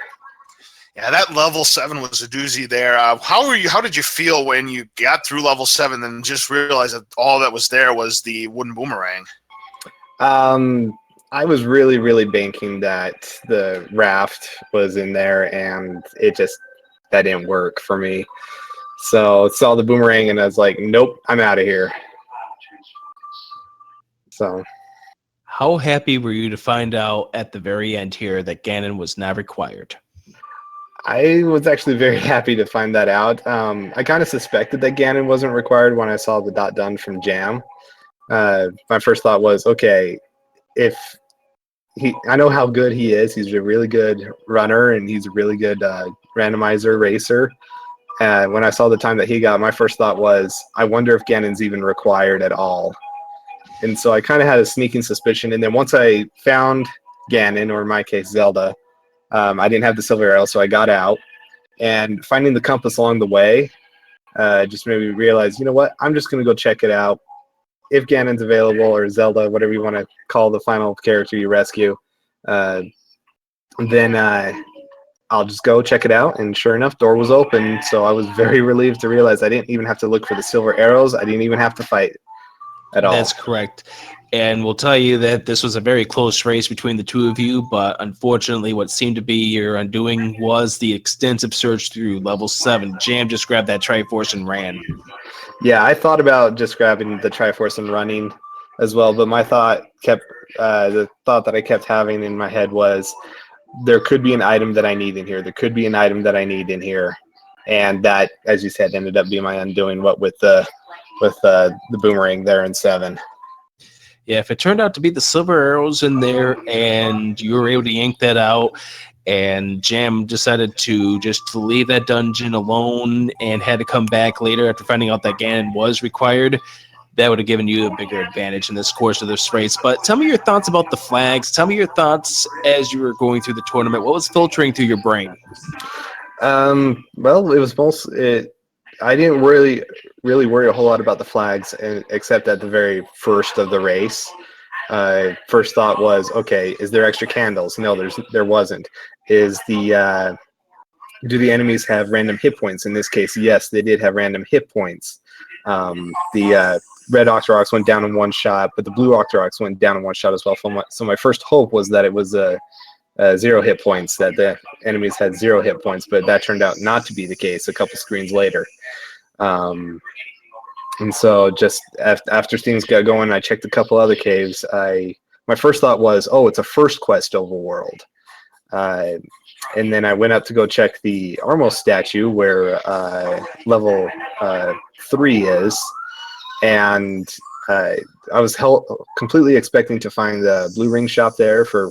Yeah, that level 7 was a doozy there. How did you feel when you got through level 7 and just realized that all that was there was the wooden boomerang? I was really, really banking that the raft was in there, and that didn't work for me. So saw the boomerang, and I was like, nope, I'm out of here. So, how happy were you to find out at the very end here that Ganon was not required? I was actually very happy to find that out. I kind of suspected that Ganon wasn't required when I saw the dot done from Jam. My first thought was, okay, I know how good he is. He's a really good runner, and he's a really good randomizer racer. When I saw the time that he got, my first thought was, I wonder if Ganon's even required at all. And so I kind of had a sneaking suspicion. And then once I found Ganon, or in my case, Zelda, I didn't have the silver arrow, so I got out. And finding the compass along the way just made me realize, you know what? I'm just going to go check it out. If Ganon's available, or Zelda, whatever you want to call the final character you rescue, then I'll just go check it out. And sure enough, door was open. So I was very relieved to realize I didn't even have to look for the silver arrows. I didn't even have to fight at all. That's correct. And we'll tell you that this was a very close race between the two of you, but unfortunately what seemed to be your undoing was the extensive search through level 7. Jam just grabbed that Triforce and ran. Yeah, I thought about just grabbing the Triforce and running as well, but my thought the thought that I kept having in my head was, there could be an item that I need in here. There could be an item that I need in here. And that, as you said, ended up being my undoing, with the boomerang there in 7. Yeah, if it turned out to be the silver arrows in there and you were able to yank that out, and Jam decided to just leave that dungeon alone and had to come back later after finding out that Ganon was required, that would have given you a bigger advantage in this course of this race. But tell me your thoughts about the flags. Tell me your thoughts as you were going through the tournament. What was filtering through your brain? Well, it was I didn't really worry a whole lot about the flags, except at the very first of the race. first thought was, okay, is there extra candles? No, there wasn't. Is the do the enemies have random hit points? In this case, yes, they did have random hit points. The red Octoroks went down in one shot, but the blue Octoroks went down in one shot as well. So my first hope was that it was 0 hit points, that the enemies had 0 hit points, but that turned out not to be the case a couple screens later. And so just after things got going, I checked a couple other caves. My first thought was, oh, it's a first quest overworld. And then I went up to go check the Armos statue where level 3 is. And I was completely expecting to find the Blue Ring shop there for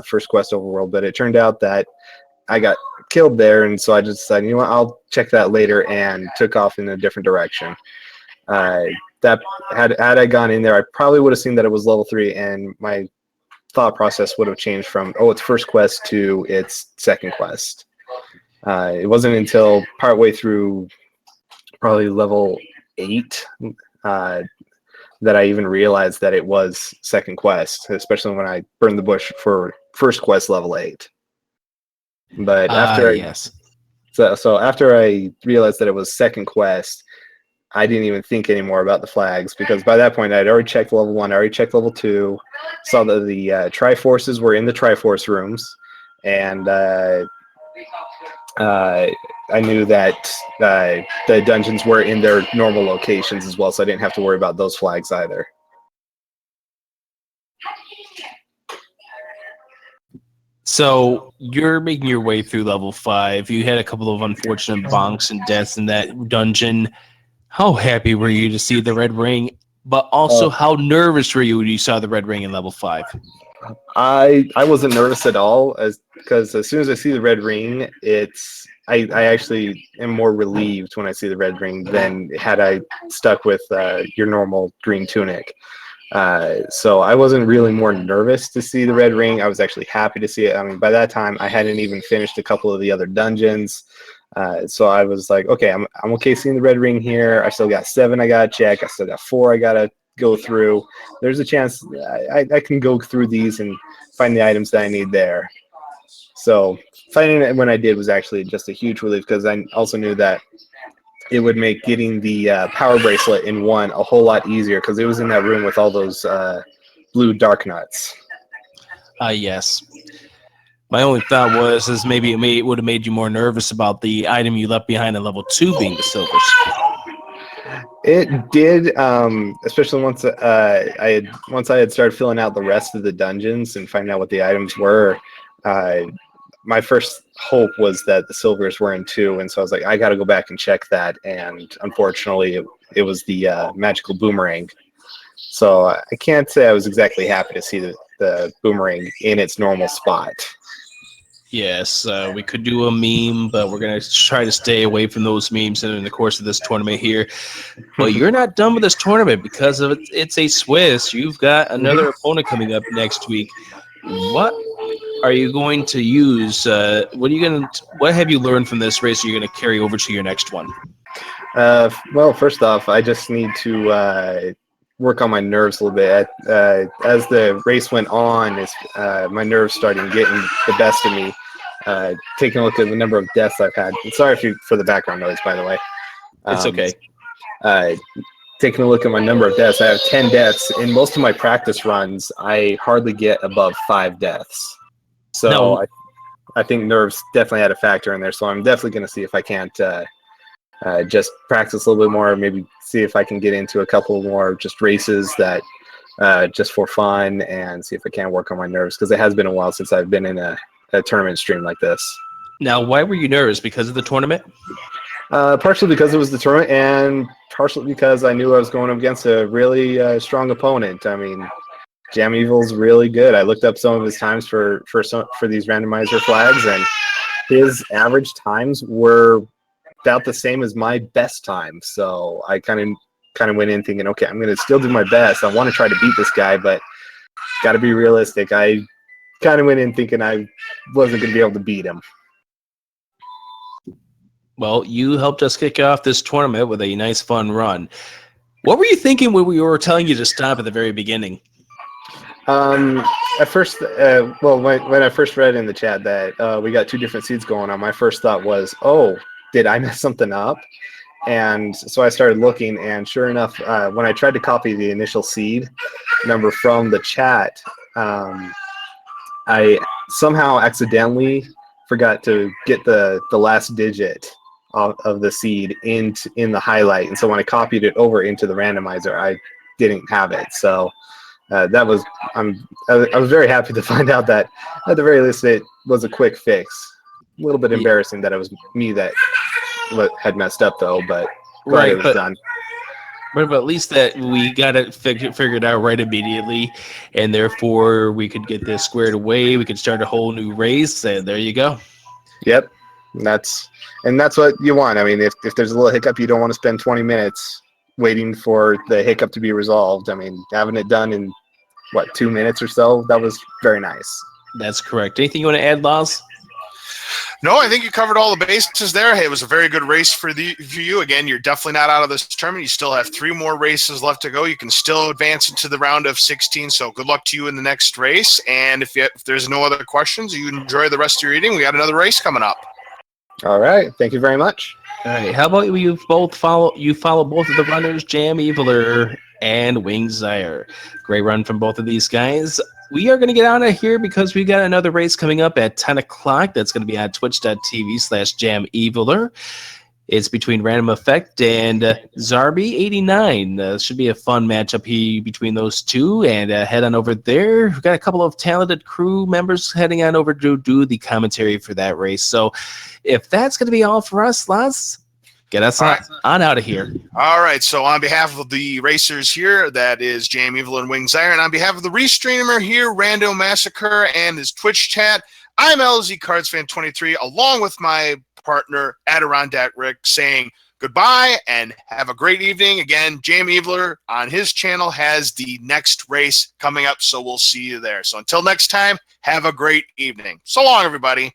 first quest overworld, but it turned out that I got killed there, and so I just decided, you know what, I'll check that later, and took off in a different direction. That had I gone in there, I probably would have seen that it was level 3, and my thought process would have changed from, oh, it's first quest to it's second quest. It wasn't until partway through probably level 8 that I even realized that it was second quest, especially when I burned the bush for first quest level 8. But after so after I realized that it was second quest, I didn't even think anymore about the flags, because by that point I'd already checked level 1, I already checked level 2, saw that the Triforces were in the Triforce rooms, and I knew that the dungeons were in their normal locations as well, so I didn't have to worry about those flags either. So you're making your way through level 5. You had a couple of unfortunate bonks and deaths in that dungeon. How happy were you to see the red ring? But also, how nervous were you when you saw the red ring in level 5? I wasn't nervous at all, because as soon as I see the red ring, I actually am more relieved when I see the red ring than had I stuck with your normal green tunic. So I wasn't really more nervous to see the red ring. I was actually happy to see it. I mean, by that time, I hadn't even finished a couple of the other dungeons. So I was like, okay, I'm okay seeing the red ring here. I still got 7 I gotta check. I still got 4 I gotta go through. There's a chance I can go through these and find the items that I need there. So finding it when I did was actually just a huge relief, because I also knew that it would make getting the power bracelet in 1 a whole lot easier, because it was in that room with all those blue dark nuts. Yes. My only thought was maybe it would have made you more nervous about the item you left behind in level 2 being the silvers. It did, especially once I had started filling out the rest of the dungeons and finding out what the items were. My first hope was that the silvers were in 2, and so I was like, I got to go back and check that. And unfortunately, it was the magical boomerang. So I can't say I was exactly happy to see the boomerang in its normal spot. Yes, we could do a meme, but we're going to try to stay away from those memes in the course of this tournament here. But you're not done with this tournament, because of it's a Swiss. You've got another opponent coming up next week. What are you going to use? What have you learned from this race you're going to carry over to your next one? Well, first off, I just need to work on my nerves a little bit. As the race went on, my nerves started getting the best of me. Taking a look at the number of deaths I've had. And sorry for the background noise, by the way. It's okay. Taking a look at my number of deaths, I have 10 deaths. In most of my practice runs, I hardly get above 5 deaths. So No. I think nerves definitely had a factor in there. So I'm definitely going to see if I can't just practice a little bit more, maybe see if I can get into a couple more just races that just for fun, and see if I can work on my nerves, because it has been a while since I've been in a tournament stream like this. Now, why were you nervous? Because of the tournament? Partially because it was the tournament, and partially because I knew I was going up against a really strong opponent. I mean, JamEvil's really good. I looked up some of his times for these randomizer flags, and his average times were about the same as my best time. So I kind of went in thinking, okay, I'm going to still do my best. I want to try to beat this guy, but got to be realistic. I kind of went in thinking I wasn't going to be able to beat him. Well, you helped us kick off this tournament with a nice, fun run. What were you thinking when we were telling you to stop at the very beginning? At first, well, when I first read in the chat that we got 2 different seeds going on, my first thought was, oh, did I mess something up? And so I started looking, and sure enough, when I tried to copy the initial seed number from the chat, I somehow accidentally forgot to get the last digit of the seed in the highlight, and so when I copied it over into the randomizer, I didn't have it. So that was I was very happy to find out that at the very least it was a quick fix. A little bit embarrassing that it was me that had messed up though, but glad it was done. But at least that we got it figured out right immediately, and therefore we could get this squared away. We could start a whole new race, and there you go. Yep, that's what you want. I mean, if there's a little hiccup, you don't want to spend 20 minutes waiting for the hiccup to be resolved. I mean, having it done in 2 minutes or so, that was very nice. That's correct. Anything you want to add, Laz? No, I think you covered all the bases there. Hey, it was a very good race for you. Again, you're definitely not out of this tournament. You still have 3 more races left to go. You can still advance into the round of 16, so good luck to you in the next race. And if there's no other questions, you enjoy the rest of your eating. We got another race coming up. All right. Thank you very much. All right. How about you follow both of the runners, JamEvil and WingedZyre. Great run from both of these guys. We are going to get out of here because we got another race coming up at 10 o'clock. That's going to be on twitch.tv/JamEvil. It's between Random Effect and Zarby89. Should be a fun matchup here between those two. And head on over there. We've got a couple of talented crew members heading on over to do the commentary for that race. So if that's going to be all for us, Laz, get us on out of here. All right. So on behalf of the racers here, that is JamEvil and WingedZyre, and on behalf of the restreamer here, Rando Massacre, and his Twitch chat, I'm LZ Cardsfan 23, along with my partner Adirondack Rick, saying goodbye and have a great evening. Again, JamEvil on his channel has the next race coming up, so we'll see you there. So until next time, have a great evening. So long, everybody.